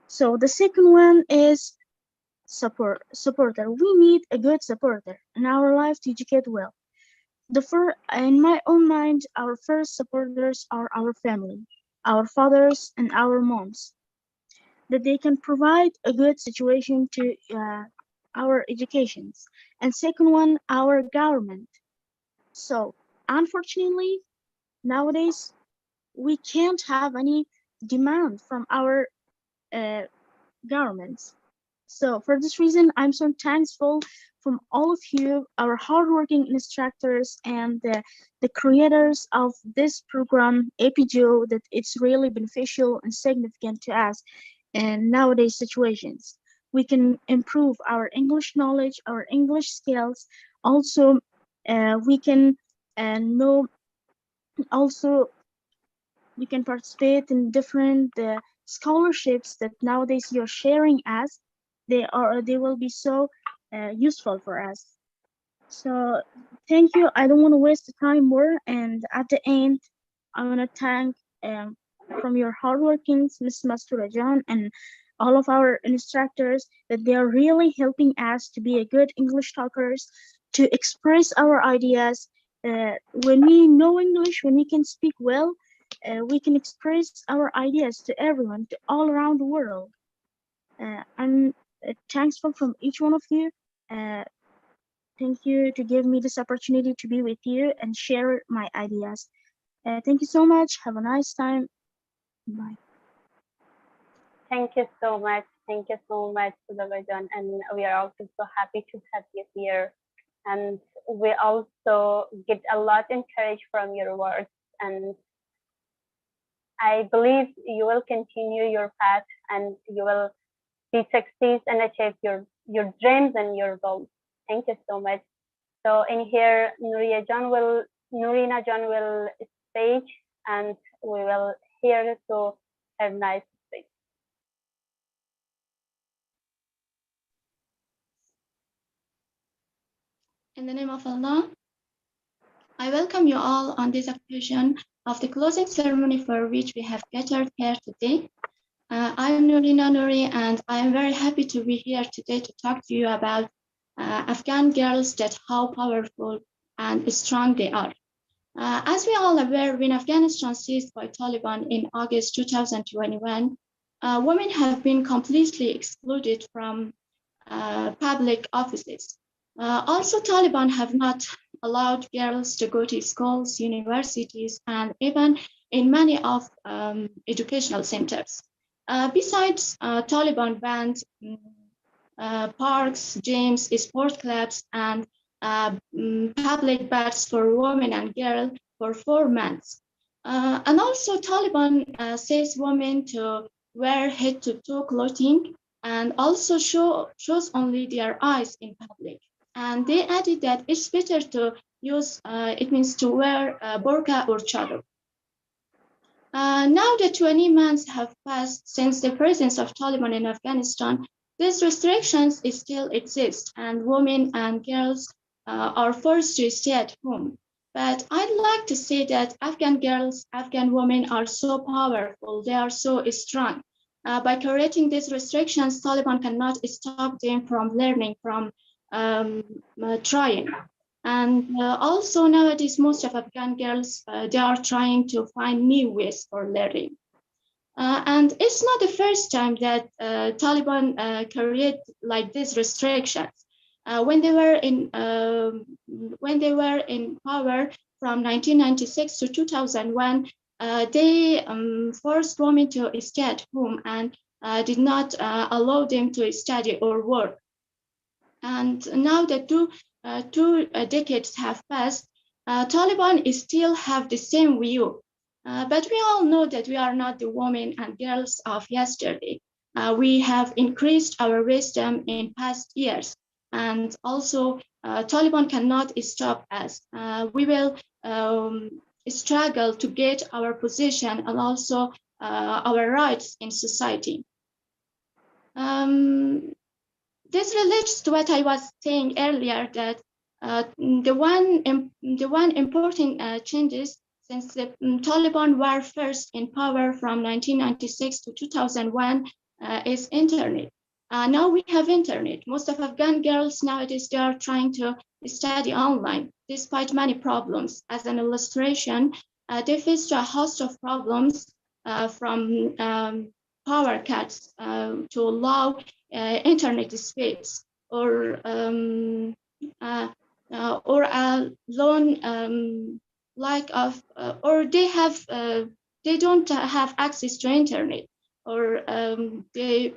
So the second one is supporter. We need a good supporter in our life to educate well. In my own mind, our first supporters are our family, our fathers and our moms, that they can provide a good situation to our educations. And second one, our government. So unfortunately, nowadays we can't have any demand from our governments. So for this reason, I'm so thankful from all of you, our hardworking instructors and the creators of this program, APJO, that it's really beneficial and significant to us in nowadays situations. We can improve our English knowledge, our English skills. Also, we can know, also you can participate in different scholarships that nowadays you're sharing us. They will be so useful for us. So thank you. I don't want to waste the time more. And at the end, I want to thank from your hard workings, Ms. Mastura John, and all of our instructors that they are really helping us to be a good English talkers, to express our ideas. When we know English, when we can speak well, we can express our ideas to everyone, to all around the world. I'm thankful from each one of you. Thank you to give me this opportunity to be with you and share my ideas. Thank you so much. Have a nice time. Bye.
Thank you so much. Thank you so much, Sudabajan. And we are also so happy to have you here. And we also get a lot encouraged from your words. And I believe you will continue your path and you will be success and achieve your dreams and your goals. Thank you so much. So in here, Nurina John will speak and we will hear to her nice speech.
In the name of Allah, I welcome you all on this occasion of the closing ceremony for which we have gathered here today. I am Nurina Nuri, and I am very happy to be here today to talk to you about Afghan girls, that how powerful and strong they are. As we all aware, when Afghanistan seized by Taliban in August 2021, women have been completely excluded from public offices. Also, Taliban have not allowed girls to go to schools, universities, and even in many of educational centers. Besides, Taliban banned parks, gyms, sport clubs, and public baths for women and girls for 4 months. And also, Taliban says women to wear head-to-toe clothing and also shows only their eyes in public. And they added that it's better to use, it means to wear burqa or chador. Now that 20 months have passed since the presence of Taliban in Afghanistan, these restrictions still exist and women and girls are forced to stay at home. But I'd like to say that Afghan girls, Afghan women are so powerful, they are so strong. By creating these restrictions, Taliban cannot stop them from learning, from trying. And also nowadays, most of Afghan girls, they are trying to find new ways for learning. And it's not the first time that Taliban create like these restrictions. When they were in power from 1996 to 2001, they forced women to stay at home and did not allow them to study or work. And now that two decades have passed, Taliban still have the same view. But we all know that we are not the women and girls of yesterday. We have increased our wisdom in past years. And also, Taliban cannot stop us. We will struggle to get our position and also our rights in society. This relates to what I was saying earlier, that the one important changes since the Taliban were first in power from 1996 to 2001 is internet. Now we have internet. Most of Afghan girls nowadays, they are trying to study online despite many problems. As an illustration, they faced a host of problems from power cuts to low internet speeds, or a lone lack of, or they don't have access to internet, or they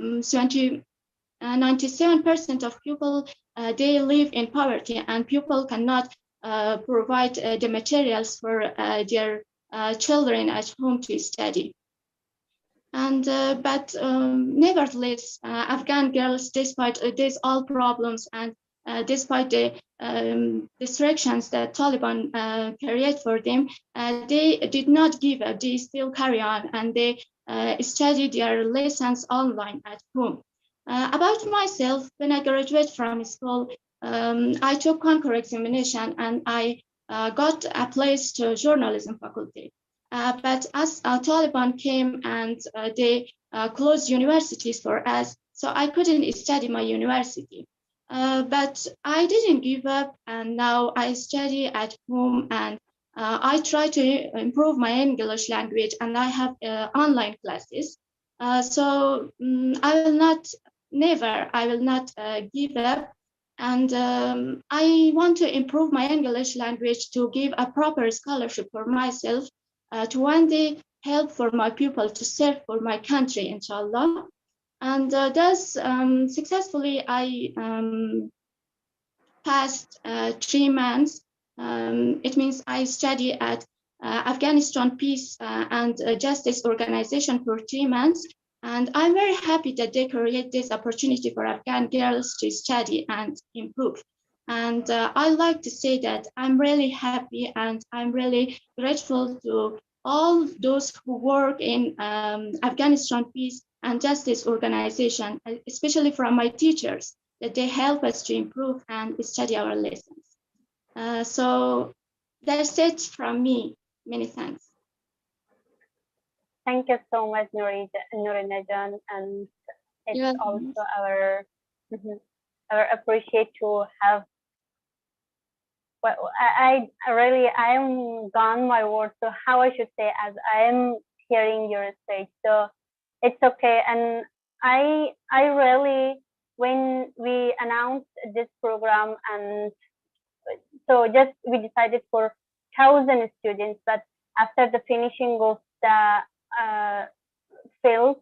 97% of people, they live in poverty, and people cannot provide the materials for their children at home to study. And but nevertheless, Afghan girls, despite these all problems and despite the restrictions that Taliban create for them, they did not give up. They still carry on, and they study their lessons online at home. About myself, when I graduated from school, I took Concord examination and I got a place to journalism faculty. But as Taliban came and they closed universities for us, so I couldn't study my university. But I didn't give up, and now I study at home, and I try to improve my English language, and I have online classes. So I will not, never, I will not give up. And I want to improve my English language to give a proper scholarship for myself, to one day help for my people to serve for my country, inshallah. And thus, successfully, I passed 3 months. It means I study at Afghanistan Peace and Justice Organization for 3 months. And I'm very happy that they create this opportunity for Afghan girls to study and improve. And I like to say that I'm really happy and I'm really grateful to all those who work in Afghanistan Peace and Justice Organization, especially from my teachers, that they help us to improve and study our lessons. So that's it from me. Many thanks.
Thank you so much, Nurina Jan, and it's also our appreciate to have. Well, I'm gone my words, so how I should say as I am hearing your speech. So it's okay, and I really, when we announced this program, and so just we decided for 1,000 students, but after the finishing of the field,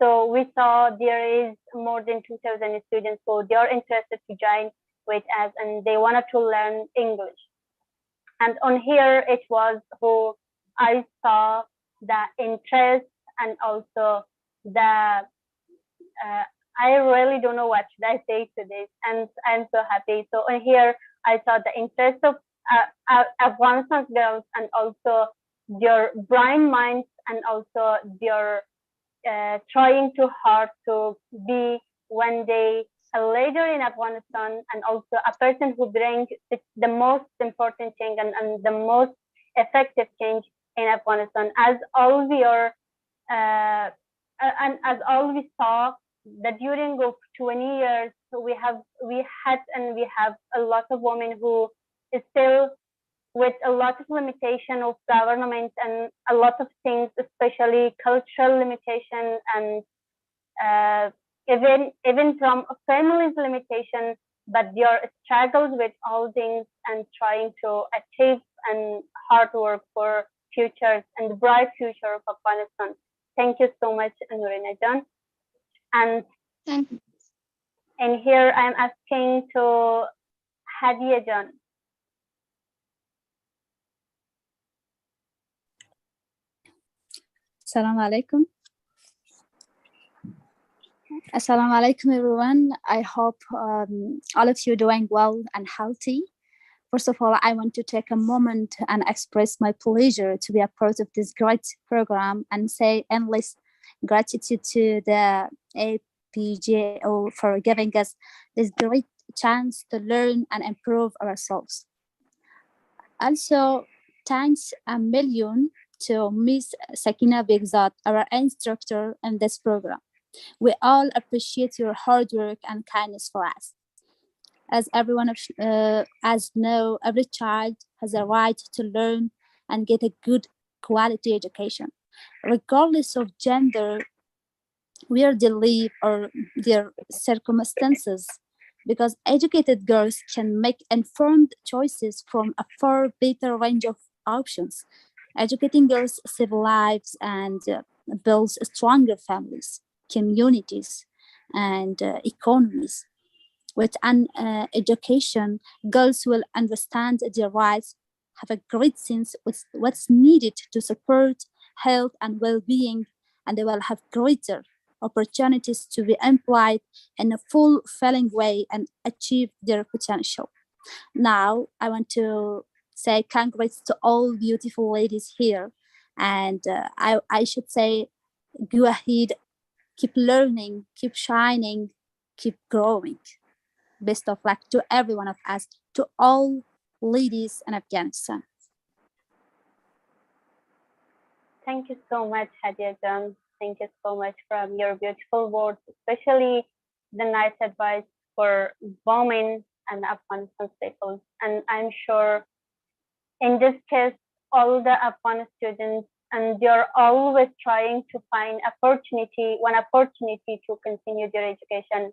so we saw there is more than 2,000 students, so they are interested to join with us and they wanted to learn English. And on here it was who I saw the interest and also the I really don't know what should I say to this, and I'm so happy. So on here I saw the interest of Afghanistan girls and also their bright minds and also their trying too hard to be one day a leader in Afghanistan, and also a person who brings the most important thing and the most effective change in Afghanistan. As all we are, and as all we saw that during of 20 years, we have a lot of women who is still with a lot of limitation of government and a lot of things, especially cultural limitation and even from family's limitation, but their struggles with all things and trying to achieve and hard work for futures and the bright future of Afghanistan. Thank you so much, Nurina Jan. And
thank you.
And here I'm asking to Hadiya Jan.
Assalamu alaikum. Assalamu alaikum, everyone. I hope all of you doing well and healthy. First of all, I want to take a moment and express my pleasure to be a part of this great program and say endless gratitude to the APJO for giving us this great chance to learn and improve ourselves. Also, thanks a million to Miss Sakina Begzat, our instructor in this program. We all appreciate your hard work and kindness for us. As everyone as know, every child has a right to learn and get a good quality education, regardless of gender, where they live, or their circumstances, because educated girls can make informed choices from a far better range of options. Educating girls save lives and builds stronger families, communities, and economies. With an education, girls will understand their rights, have a great sense of what's needed to support health and well-being, and they will have greater opportunities to be employed in a fulfilling way and achieve their potential. Now, I want to say congrats to all beautiful ladies here. And I should say, go ahead, keep learning, keep shining, keep growing. Best of luck to every one of us, to all ladies in Afghanistan.
Thank you so much, Hadia Jan. Thank you so much from your beautiful words, especially the nice advice for women and Afghanistan people. And I'm sure in this case, all the Afghan students, and they're always trying to find one opportunity to continue their education.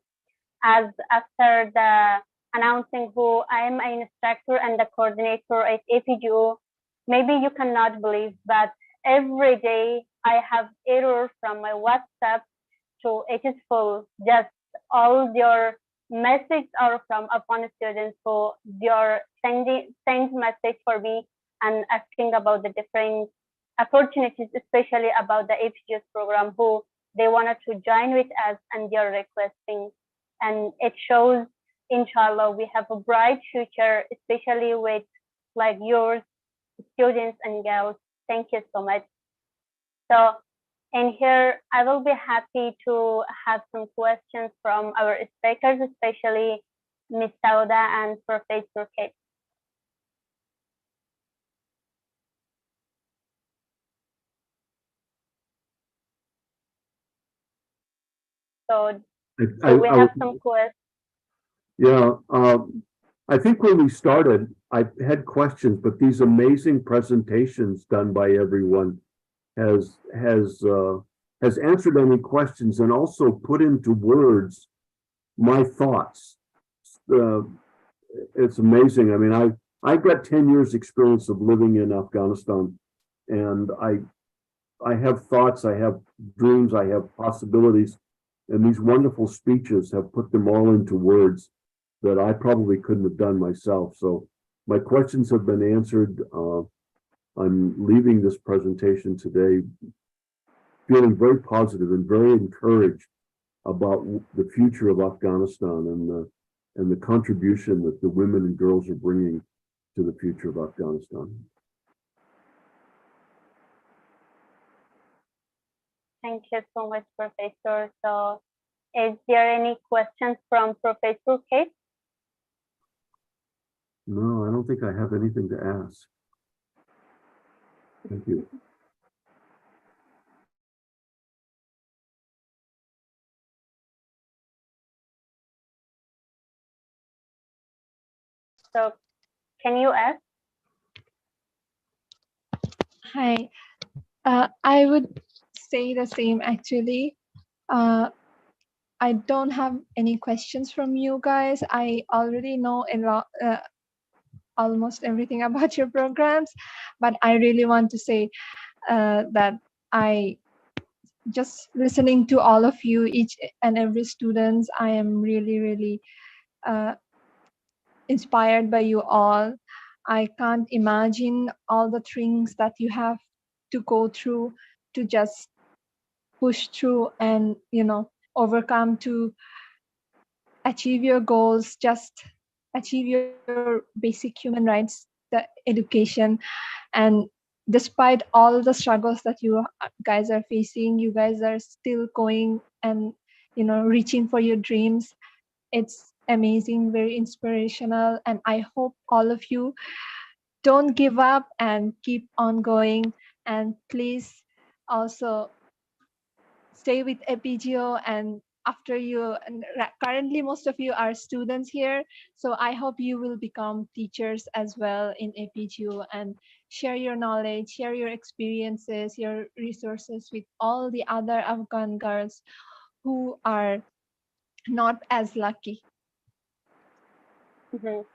As after the announcing who I am an instructor and the coordinator at APJO, maybe you cannot believe, but every day I have error from my WhatsApp to it is full. Just all your messages are from Afghan students who they are send message for me and asking about the different opportunities, especially about the APJO program, who they wanted to join with us and they are requesting. And it shows, inshallah, we have a bright future, especially with like yours, students and girls. Thank you so much. So in here, I will be happy to have some questions from our speakers, especially Ms. Sauda and Professor Kate. So we have some questions.
Yeah, I think when we started, I had questions, but these amazing presentations done by everyone has answered any questions and also put into words my thoughts. It's amazing. I mean, I've got 10 years experience of living in Afghanistan, and I have thoughts, I have dreams, I have possibilities, and these wonderful speeches have put them all into words that I probably couldn't have done myself. So my questions have been answered. I'm leaving this presentation today feeling very positive and very encouraged about the future of Afghanistan and the contribution that the women and girls are bringing to the future of Afghanistan.
Thank you so much, Professor. So is there any questions from Professor Kate?
No, I don't think I have anything to ask. Thank you.
So can you ask?
Hi, I would say the same actually. I don't have any questions from you guys. I already know a lot, almost everything about your programs, but I really want to say that I just listening to all of you, each and every students, I am really, really inspired by you all. I can't imagine all the things that you have to go through to just push through and, you know, overcome to achieve your goals, just achieve your basic human rights, the education. And despite all the struggles that you guys are facing, you guys are still going and, you know, reaching for your dreams. It's amazing, very inspirational. And I hope all of you don't give up and keep on going. And please also stay with APJO. And after you, and currently most of you are students here, so I hope you will become teachers as well in APJO and share your knowledge, share your experiences, your resources with all the other Afghan girls who are not as lucky.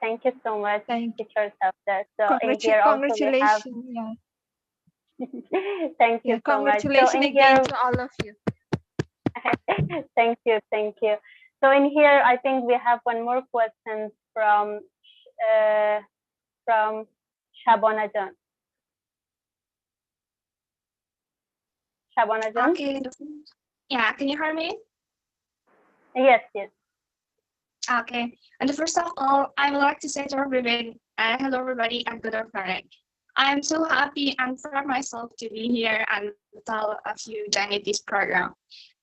Thank you so much,
Thank you.
Teacher Safda. So in here also we have.
Congratulations. Yeah.
Thank you so much. So
Congratulations
in
again
here,
to all of you.
Thank you, thank you. So in here, I think we have one more question from Shabana Jan. Shabana Jan?
Okay. Yeah, can you hear me?
Yes, yes.
Okay. And first of all, I would like to say to everybody, hello everybody and good afternoon. I am so happy and proud myself to be here and tell of you joining this program.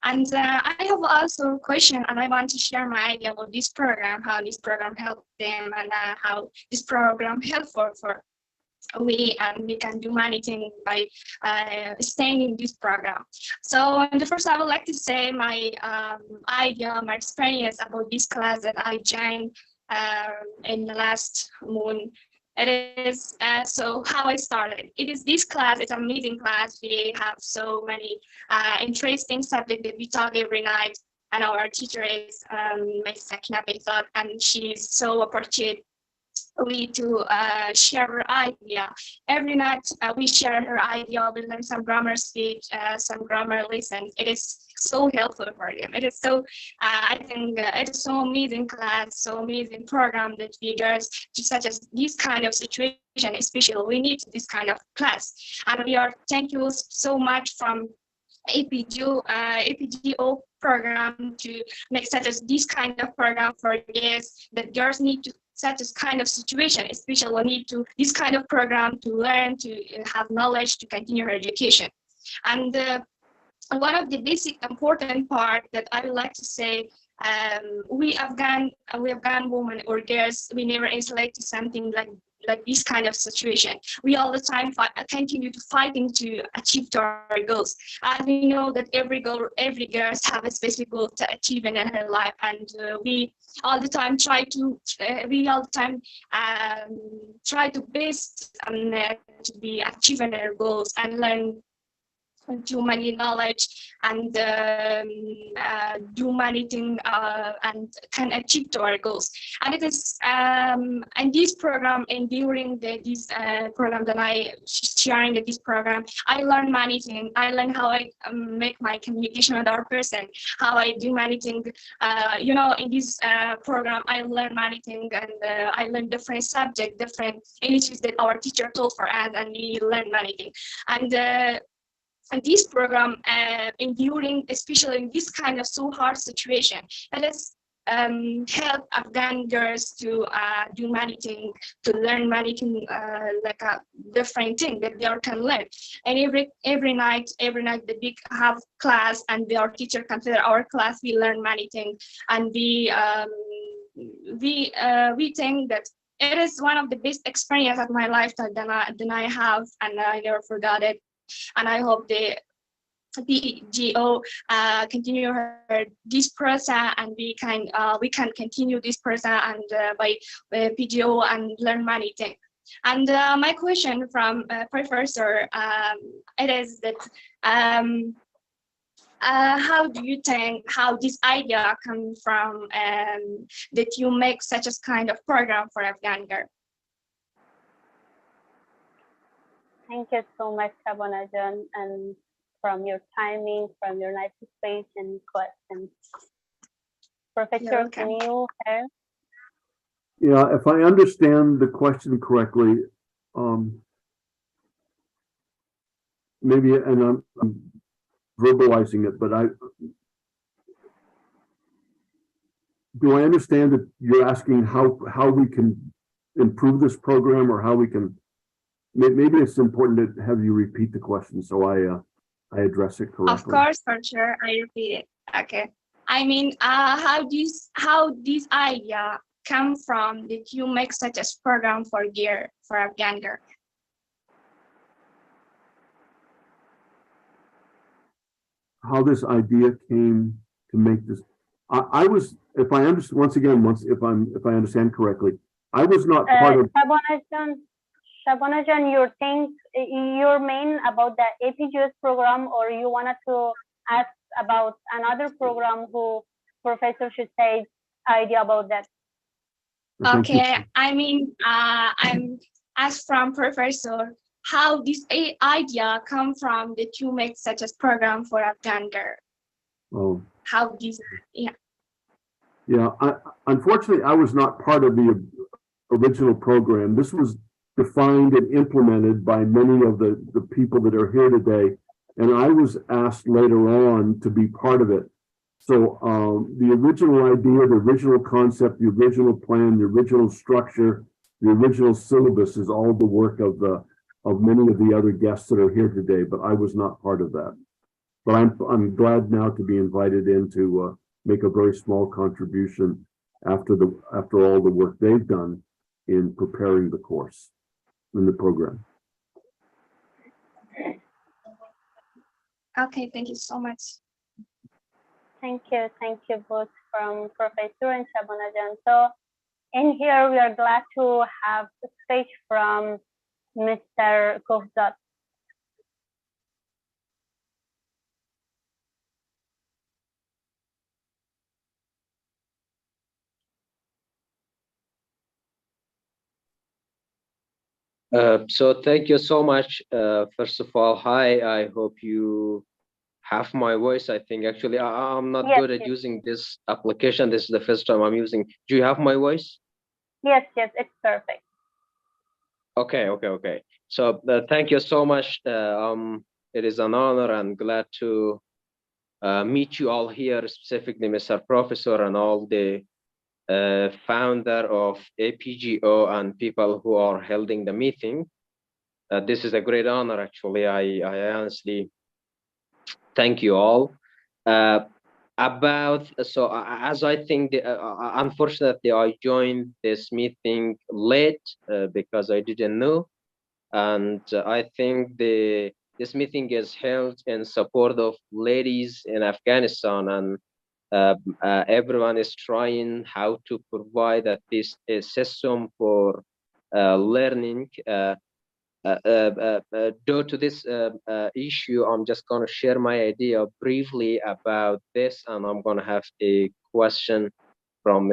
And I have also a question and I want to share my idea about this program, how this program helped them and how this program helpful for we can do many things by staying in this program. So the first I would like to say my idea, my experience about this class that I joined in the last month. It is so how I started. It is this class, it's an amazing class. We have so many interesting subjects that we talk every night. And our teacher is Ms. Sakina Bezat, and she's so appreciated we to share her idea. Every night we share her idea, we learn some grammar speech, some grammar lessons. It is so helpful for them. It is so, I think it is so amazing class, so amazing program that we girls, such as this kind of situation, especially we need this kind of class. And we are thank you so much from APJO program to make such as this kind of program for girls that girls need to such as kind of situation, especially we need to this kind of program to learn, to have knowledge, to continue her education. And one of the basic important part that I would like to say, we Afghan women or girls, we never isolate to something like this kind of situation. We all the time continue to fighting to achieve our goals. As we know that every girl have a specific goal to achieve in her life, and we all the time try to best to be achieving our goals and learn too many knowledge and do many things and can achieve to our goals. And it is and this program and during this program that I sharing this program, I learned many things. I learned how I make my communication with our person, how I do many things. You know, in this program, I learned many things, and I learned different subjects, different initiatives that our teacher told for us, and we learned many things. And this program, enduring, especially in this kind of so hard situation, it has help Afghan girls to do many things, to learn many things, like a different thing that they can learn. And every night the big have class, and our teacher consider our class. We learn many things, and we think that it is one of the best experience of my lifetime that I have, and I never forgot it. And I hope the APJO continue this process, and we can continue this process and by PGO and learn many things. And my question from Professor, it is that how do you think how this idea comes from that you make such a kind of program for Afghan girls?
Thank you so much, Shabana, and from your timing, from your nice space and questions. Professor, can you help?
Yeah, if I understand the question correctly, maybe, and I'm verbalizing it, but do I understand that you're asking how we can improve this program, or how we can? Maybe it's important to have you repeat the question so I address it correctly.
Of course, for sure, I repeat it. Okay. I mean, how this idea come from that you make such a program for Afghan girl?
How this idea came to make this? I was, if I understand correctly, I was not part of.
Shabana, you think you're main about the APJO program, or you wanted to ask about another program who Professor should say idea about that?
Okay, I mean, I'm asked from Professor how this idea come from that you make such a program for Afghan girl.
Oh,
how these, yeah.
Yeah, unfortunately, I was not part of the original program. This was defined and implemented by many of the people that are here today. And I was asked later on to be part of it. So the original idea, the original concept, the original plan, the original structure, the original syllabus is all the work of many of the other guests that are here today, but I was not part of that. But I'm glad now to be invited in to make a very small contribution after all the work they've done in preparing the course in the program.
Okay, thank you so much.
Thank you both from Professor and Shabunajan. So in here, we are glad to have the stage from Mr. Kovzat.
So thank you so much. First of all, hi, I hope you have my voice. I think actually I'm not good at using this application. This is the first time I'm using. Do you have my voice?
Yes, it's perfect.
Okay. So thank you so much. It is an honor and glad to meet you all here, specifically Mr. Professor and all the founder of APJO and people who are holding the meeting. This is a great honor, actually. I honestly thank you all. As I think, unfortunately, I joined this meeting late because I didn't know. And I think this meeting is held in support of ladies in Afghanistan, and everyone is trying how to provide at least a system for learning. Due to this issue, I'm just going to share my idea briefly about this, and I'm going to have a question from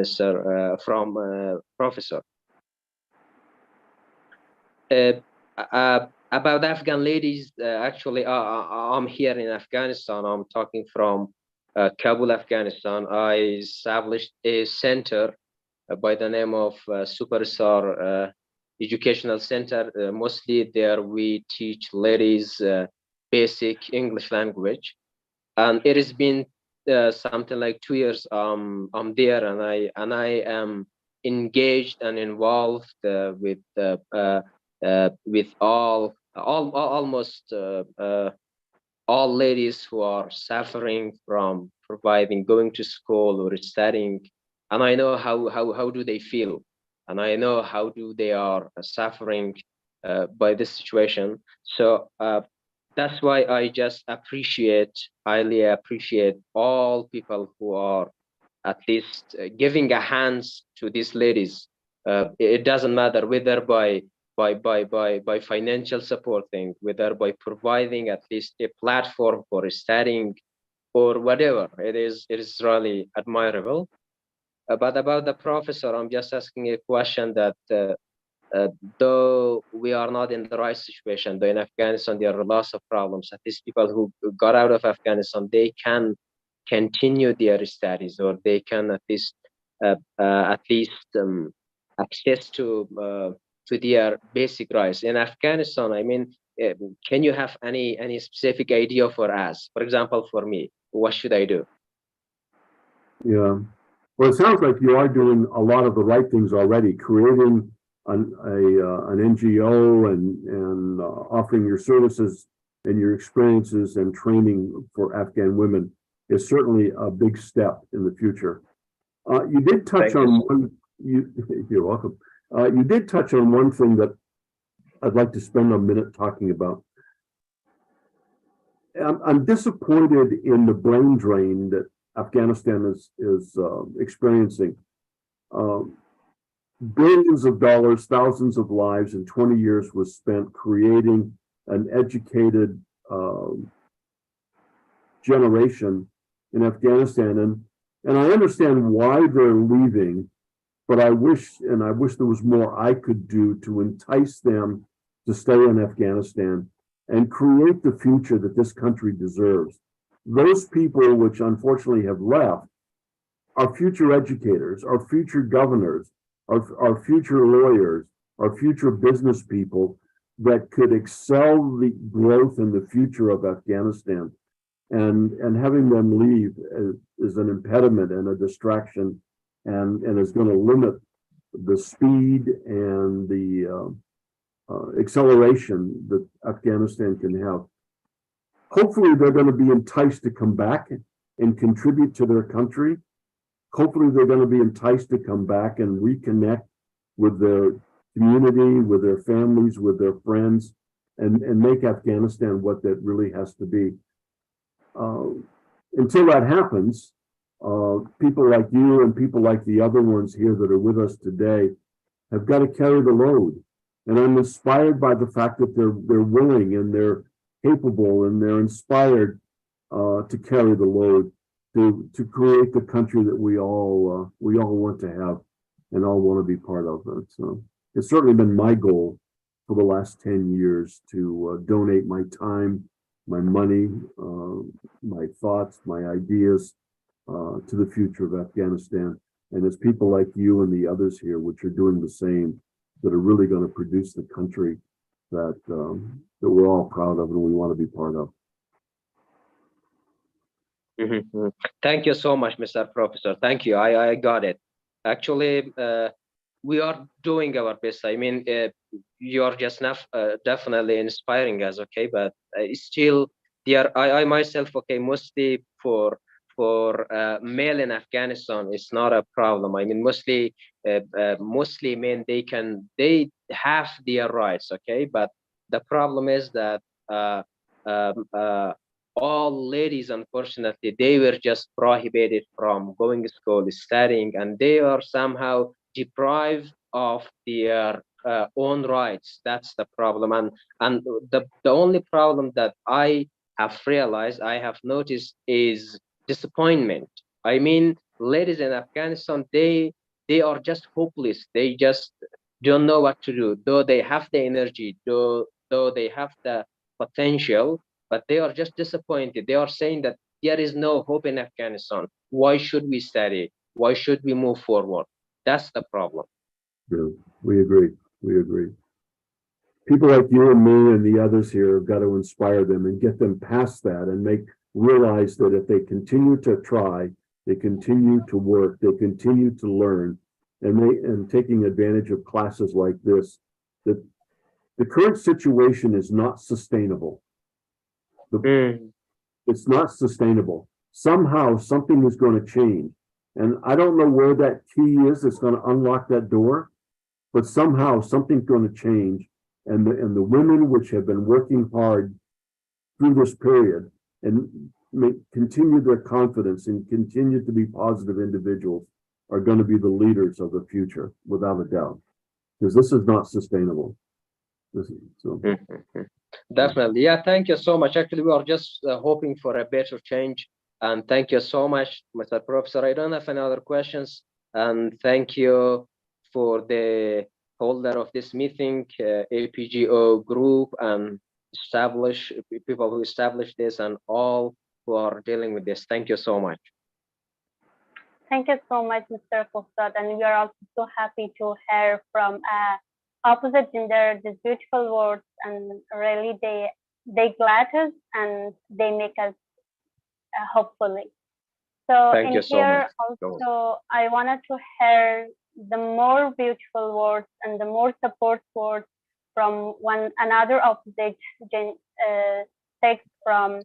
Professor. About Afghan ladies, actually, I'm here in Afghanistan. I'm talking from Kabul, Afghanistan. I established a center by the name of Superstar Educational Center. Mostly there we teach ladies basic English language, and it has been something like 2 years. I'm there, and I am engaged and involved with almost all ladies who are suffering from going to school or studying, and I know how do they feel, and I know how do they are suffering by this situation. So that's why I just highly appreciate all people who are at least giving a hands to these ladies. It doesn't matter whether by financial supporting, whether by providing at least a platform for studying or whatever. It is really admirable. But about the professor, I'm just asking a question that though we are not in the right situation, though in Afghanistan there are lots of problems, at least people who got out of Afghanistan, they can continue their studies, or they can at least access to their basic rights. In Afghanistan, I mean, can you have any specific idea for us? For example, for me, what should I do?
Yeah, well, it sounds like you are doing a lot of the right things already, creating an NGO and offering your services and your experiences and training for Afghan women is certainly a big step in the future. You did touch on one. You're welcome. You did touch on one thing that I'd like to spend a minute talking about. I'm disappointed in the brain drain that Afghanistan is experiencing. Billions of dollars, thousands of lives, and 20 years was spent creating an educated generation in Afghanistan, and I understand why they're leaving, but I wish there was more I could do to entice them to stay in Afghanistan and create the future that this country deserves. those people which unfortunately have left are future educators, our future governors, our future lawyers, our future business people that could excel the growth in the future of Afghanistan. And having them leave is an impediment and a distraction, and is going to limit the speed and the acceleration that Afghanistan can have. Hopefully, they're going to be enticed to come back and contribute to their country. Hopefully, they're going to be enticed to come back and reconnect with their community, with their families, with their friends, and make Afghanistan what that really has to be. Until that happens, people like you and people like the other ones here that are with us today have got to carry the load. And I'm inspired by the fact that they're willing and they're capable and they're inspired to carry the load to create the country that we all want to have and all want to be part of. So it's certainly been my goal for the last 10 years to donate my time, my money, my thoughts, my ideas to the future of Afghanistan. And it's people like you and the others here, which are doing the same, that are really going to produce the country that we're all proud of and we want to be part of.
Mm-hmm. Thank you so much, Mr. Professor. Thank you. I got it. Actually, we are doing our best. I mean, you are just definitely inspiring us, okay? But still, I myself, okay, mostly for male in Afghanistan, it's not a problem. I mean, mostly men, they have their rights, okay? But the problem is that all ladies, unfortunately, they were just prohibited from going to school, studying, and they are somehow deprived of their own rights. That's the problem. And the only problem that I have realized, I have noticed, is disappointment. I mean, ladies in Afghanistan, they are just hopeless. They just don't know what to do, though they have the energy, though they have the potential, but they are just disappointed. They are saying that there is no hope in Afghanistan. Why should we study? Why should we move forward? That's the problem.
Yeah, we agree. We agree. People like you and me and the others here have got to inspire them and get them past that and realize that if they continue to try, they continue to work, they continue to learn, and taking advantage of classes like this, that the current situation is not sustainable. It's not sustainable. Somehow something is going to change. And I don't know where that key is that's going to unlock that door, but somehow something's going to change. And the women which have been working hard through this period and continue their confidence and continue to be positive individuals are going to be the leaders of the future, without a doubt, because this is not sustainable.
Definitely. Yeah, thank you so much. Actually, we are just hoping for a better change. And thank you so much, Mr. Professor. I don't have any other questions. And thank you for the holder of this meeting, APJO group, and people who established this, and all who are dealing with this. Thank you so much.
Thank you so much, Mr. Kofsad. And we are also so happy to hear from opposite gender these beautiful words, and really they glad us and they make us hopefully. So
thank you so much.
Also, I wanted to hear the more beautiful words and the more support words from another opposite sex. From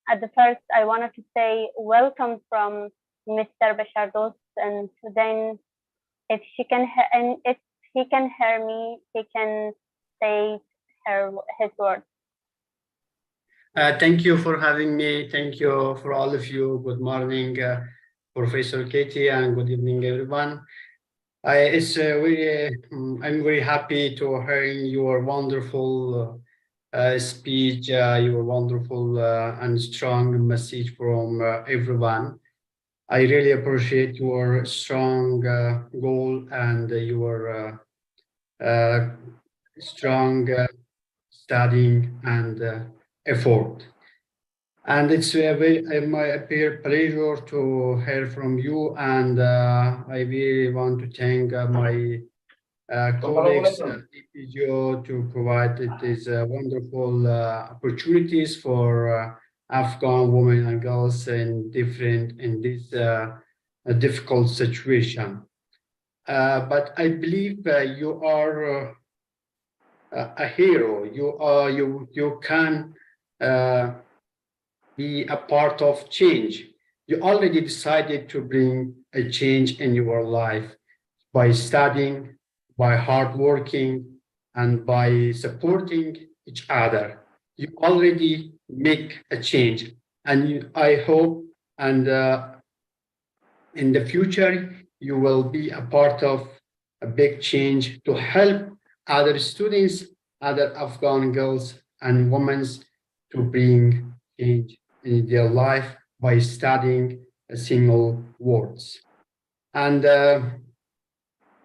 at the first, I wanted to say welcome from Mr. Bashar Dost, and then if he can hear me, he can say his words.
Thank you for having me. Thank you for all of you. Good morning, Professor Katie, and good evening, everyone. I'm very happy to hear your wonderful speech, your wonderful and strong message from everyone. I really appreciate your strong goal and your strong studying and effort. And it's my pleasure to hear from you. And I really want to thank my colleagues at APJO to provide these wonderful opportunities for Afghan women and girls in this difficult situation. But I believe you are a hero. You can be a part of change. You already decided to bring a change in your life by studying, by hard working, and by supporting each other. You already make a change. And I hope and in the future, you will be a part of a big change to help other students, other Afghan girls and women to bring change in their life by studying a single words. And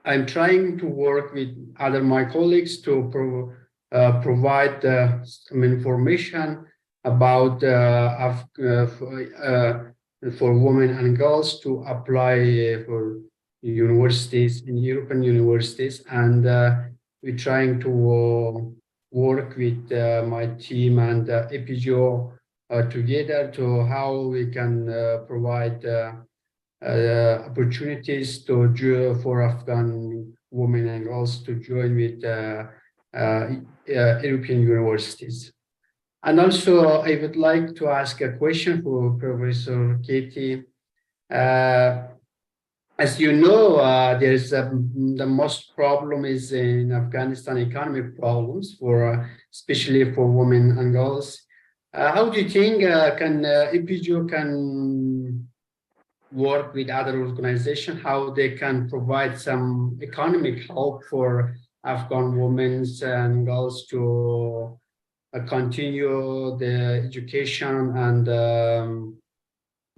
I'm trying to work with other my colleagues to provide some information about for women and girls to apply for universities in European universities. And we're trying to work with my team and APJO together to how we can provide opportunities for Afghan women and girls to join with European universities. And also, I would like to ask a question for Professor Katie. As you know, there's the most problem is in Afghanistan economic problems for especially for women and girls. How do you think can APJO can work with other organizations, how they can provide some economic help for Afghan women and girls to continue the education and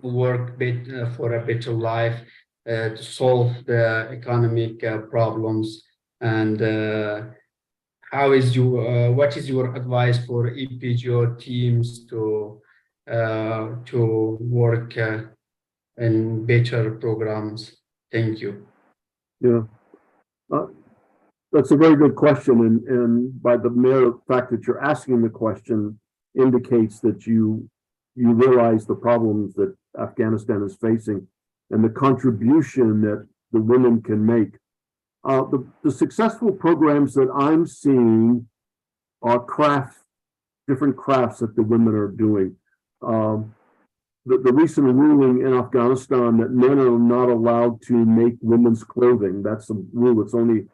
work for a better life to solve the economic problems? And what is your advice for APJO teams to work and better programs? Thank you.
Yeah, that's a very good question, and by the mere fact that you're asking the question indicates that you realize the problems that Afghanistan is facing and the contribution that the women can make. The successful programs that I'm seeing are different crafts that the women are doing. The recent ruling in Afghanistan that men are not allowed to make women's clothing, that's a rule that's only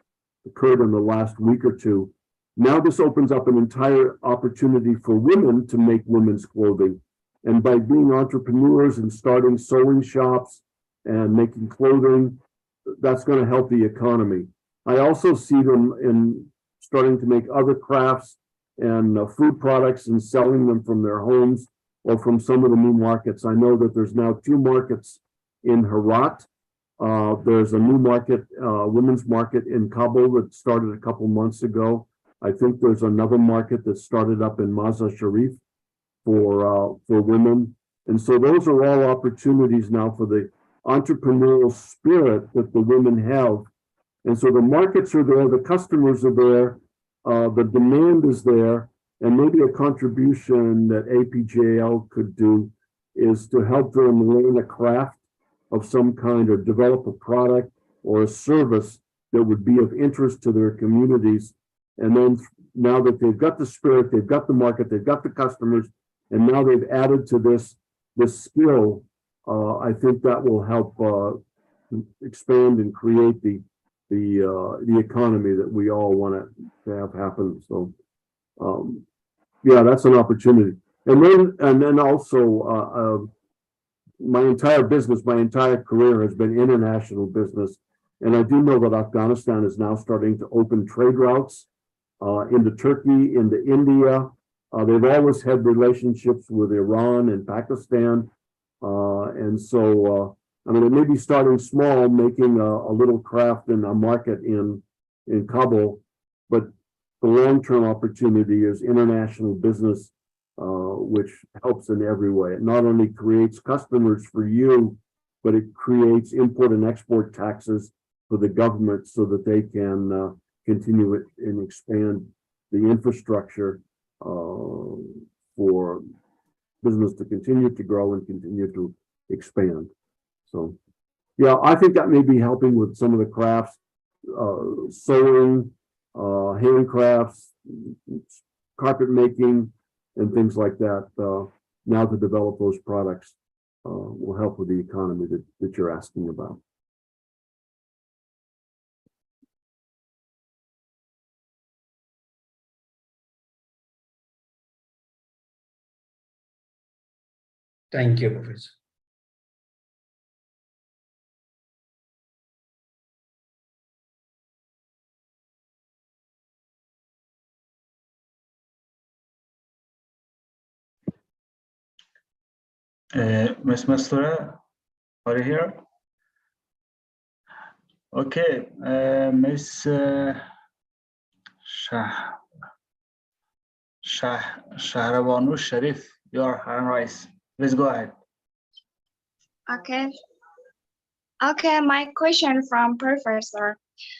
occurred in the last week or two. Now this opens up an entire opportunity for women to make women's clothing. And by being entrepreneurs and starting sewing shops and making clothing, that's going to help the economy. I also see them in starting to make other crafts and food products and selling them from their homes or from some of the new markets. I know that there's now 2 markets in Herat. There's a new market, women's market in Kabul that started a couple months ago. I think there's another market that started up in Mazar Sharif for women. And so those are all opportunities now for the entrepreneurial spirit that the women have. And so the markets are there, the customers are there, the demand is there, and maybe a contribution that APJL could do is to help them learn a craft of some kind or develop a product or a service that would be of interest to their communities. And then now that they've got the spirit, they've got the market, they've got the customers, and now they've added to this skill, I think that will help expand and create the economy that we all want to have happen. So yeah, that's an opportunity. And then also my entire business, my entire career has been international business. And I do know that Afghanistan is now starting to open trade routes into Turkey, into India. They've always had relationships with Iran and Pakistan. And so, I mean, it may be starting small, making a little craft in a market in Kabul, but the long-term opportunity is international business which helps in every way. It not only creates customers for you, but it creates import and export taxes for the government so that they can continue it and expand the infrastructure for business to continue to grow and continue to expand. So, yeah, I think that may be helping with some of the crafts, sewing, handcrafts, carpet making, and things like that. Now to develop those products will help with the economy that you're asking about.
Thank you, Professor.
Ms. Mastura, are you here? Okay, Ms. Shahrawanu Sharif, your hand raised. Please go ahead.
Okay. Okay, my question from Professor.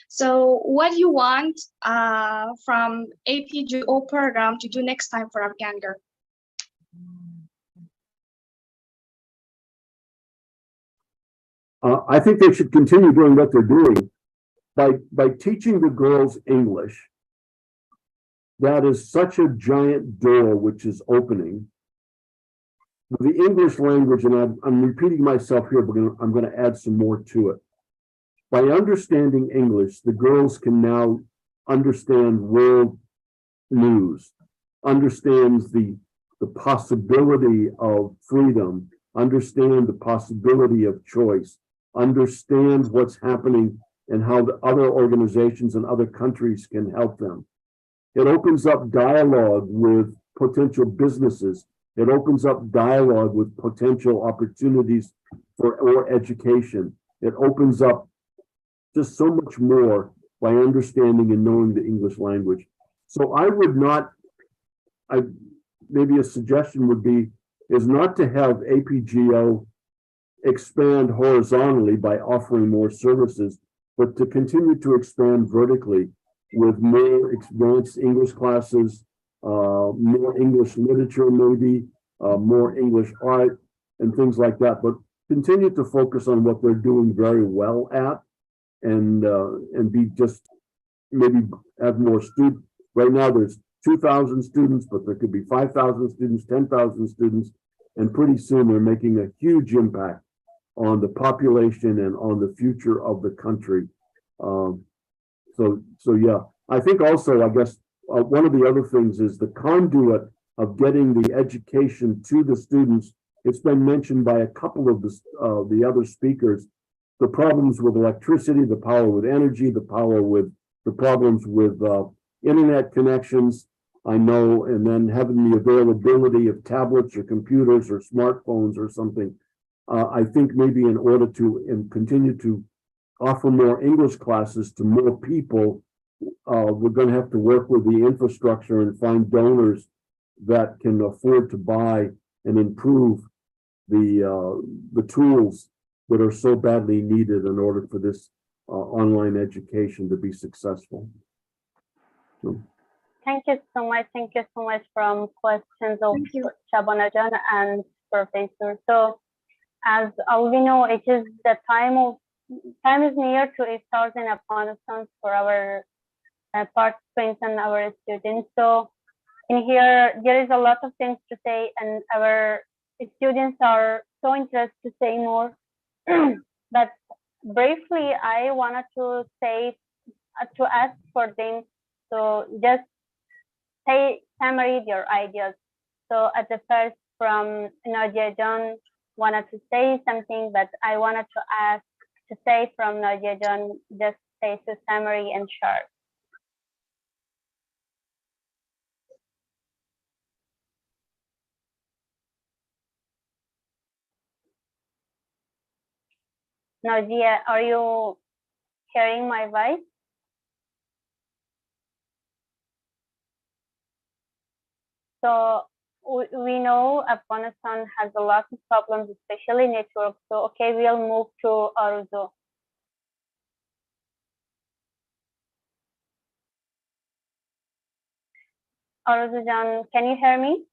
So what do you want from APJO program to do next time for Afghan girl?
I think they should continue doing what they're doing by teaching the girls English. That is such a giant door which is opening. The English language, and I'm repeating myself here, but I'm going to add some more to it. By understanding English, the girls can now understand world news, understands the possibility of freedom, understand the possibility of choice, understand what's happening and how the other organizations and other countries can help them. It opens up dialogue with potential businesses. It opens up dialogue with potential opportunities or education. It opens up just so much more by understanding and knowing the English language. So I would not, maybe a suggestion would be, is not to have APJO expand horizontally by offering more services, but to continue to expand vertically with more advanced English classes, more English literature, maybe more English art and things like that, but continue to focus on what they're doing very well at, and be just maybe have more students. Right now there's 2,000 students, but there could be 5,000 students, 10,000 students, and pretty soon they're making a huge impact on the population and on the future of the country. So yeah, I think also, I guess, one of the other things is the conduit of getting the education to the students. It's been mentioned by a couple of the other speakers, the problems with electricity, the power with energy, the problems with internet connections, I know, and then having the availability of tablets or computers or smartphones or something. I think maybe in order to continue to offer more English classes to more people, we're going to have to work with the infrastructure and find donors that can afford to buy and improve the tools that are so badly needed in order for this online education to be successful. So.
Thank you so much. Thank you so much from questions of Shabanajan and Professor. So, as all we know, it is the time is near to Iftar in Afghanistan for our participants and our students. So, in here, there is a lot of things to say, and our students are so interested to say more. But briefly, I wanted to say, to ask for them to just summary their ideas. So at the first, from Nadia John wanted to say something, but I wanted to ask to say from Nadia John, just say to summary and short. Nadia, are you hearing my voice? So we know Afghanistan has a lot of problems, especially network. So, okay, we'll move to Arzu. Arzu Jan, can you hear me?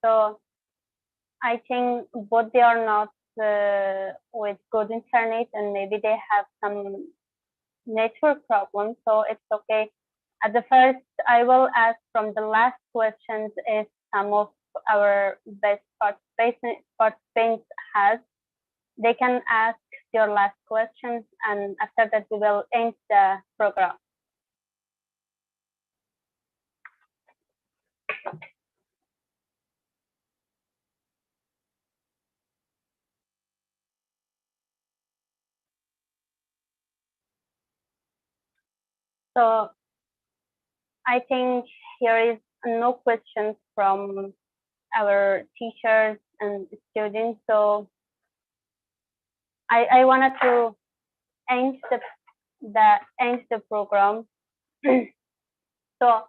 So, I think both they are not with good internet, and maybe they have some network problems. So it's okay. At the first, I will ask from the last questions if some of our best participants has. They can ask your last questions, and after that, we will end the program. So I think here is no questions from our teachers and students. So I wanted to end the program. So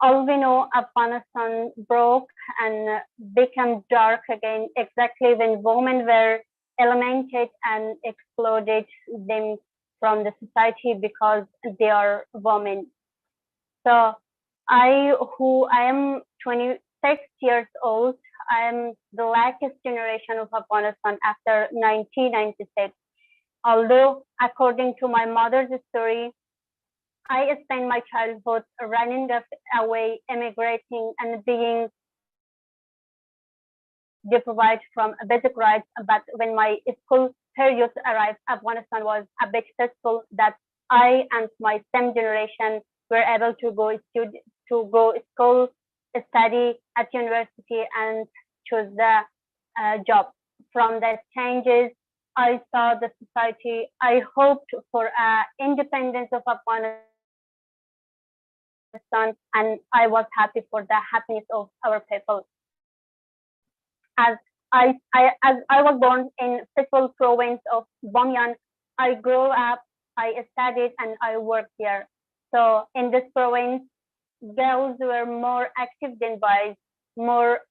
all we know, Afghanistan broke and became dark again exactly when women were eliminated and excluded them from the society because they are women. So I am 26 years old. I am the last generation of Afghanistan after 1996. Although, according to my mother's story, I spent my childhood running away, immigrating, and being deprived from basic rights. But when my school period arrived, Afghanistan was a bit successful that I and my same generation were able to go school, study at university, and choose the job. From the changes, I saw the society. I hoped for independence of Afghanistan, and I was happy for the happiness of our people. As I was born in peaceful province of Bamyan, I grew up, I studied, and I worked here. So in this province, girls were more active than boys, more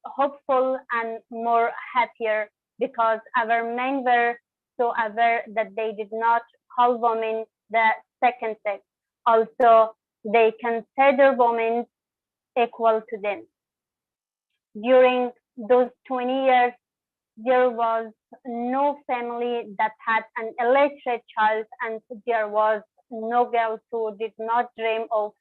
hopeful and more happier because our men were so aware that they did not call women the second sex. Also, they consider women equal to them. During those 20 years, there was no family that had an illiterate child, and there was no girl who did not dream of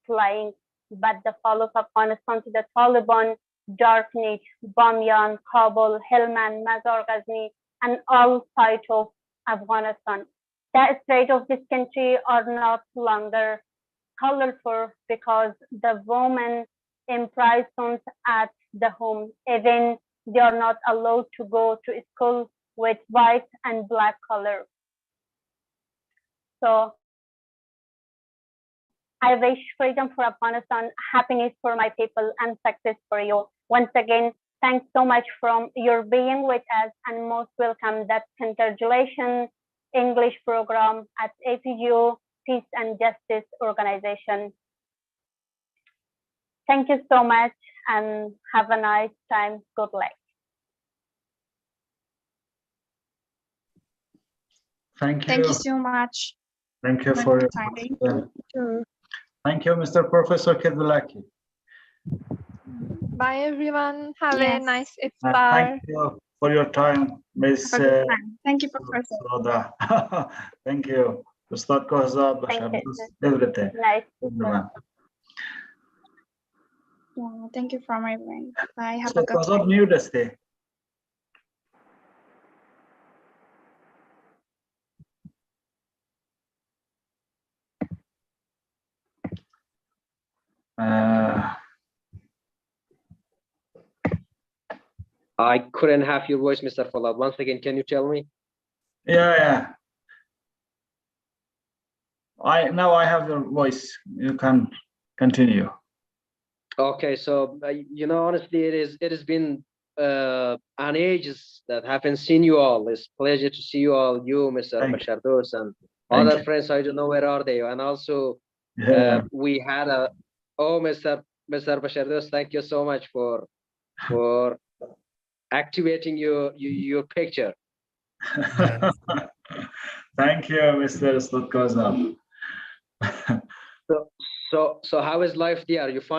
flying. But the fall of Afghanistan to the Taliban, darkened Bamyan, Kabul, Helmand, Mazar Ghazni, and all parts of Afghanistan. The state of this country are not longer colorful because the women imprisoned at the home, even they are not allowed to go to school with white and black color. So I wish freedom for Afghanistan, happiness for my people, and success for you. Once again, thanks so much for your being with us, and most welcome that congratulations English program at APJO Peace and Justice Organization. Thank you so much and have a nice time. Good luck.
Thank you.
Thank you so much.
Thank you for your
time.
Thank you, Mr. Professor Kedulaki.
Bye, everyone. Have a
Yes.
nice
Thank
iftar.
you for your time, Miss
Have a good time. Thank you, Professor.
Roda. Thank you. Ustad Kohzab,
Thank you.
everything.
Nice.
Everyone.
Yeah, thank you from everyone. Bye. Have
So
a good
Kohzab
time.
new deste.
I couldn't have your voice, Mr. Falad. Once again, can you tell me?
Yeah. Now I have your voice. You can continue.
Okay, so honestly, it has been an ages that haven't seen you all. It's a pleasure to see you all, you, Mr. Bashardos, and other friends. I don't know where are they. And also, we had a, Mr. Bashardos, thank you so much for activating your picture.
Thank you, Mr. Slutkozov.
So how is life there? You find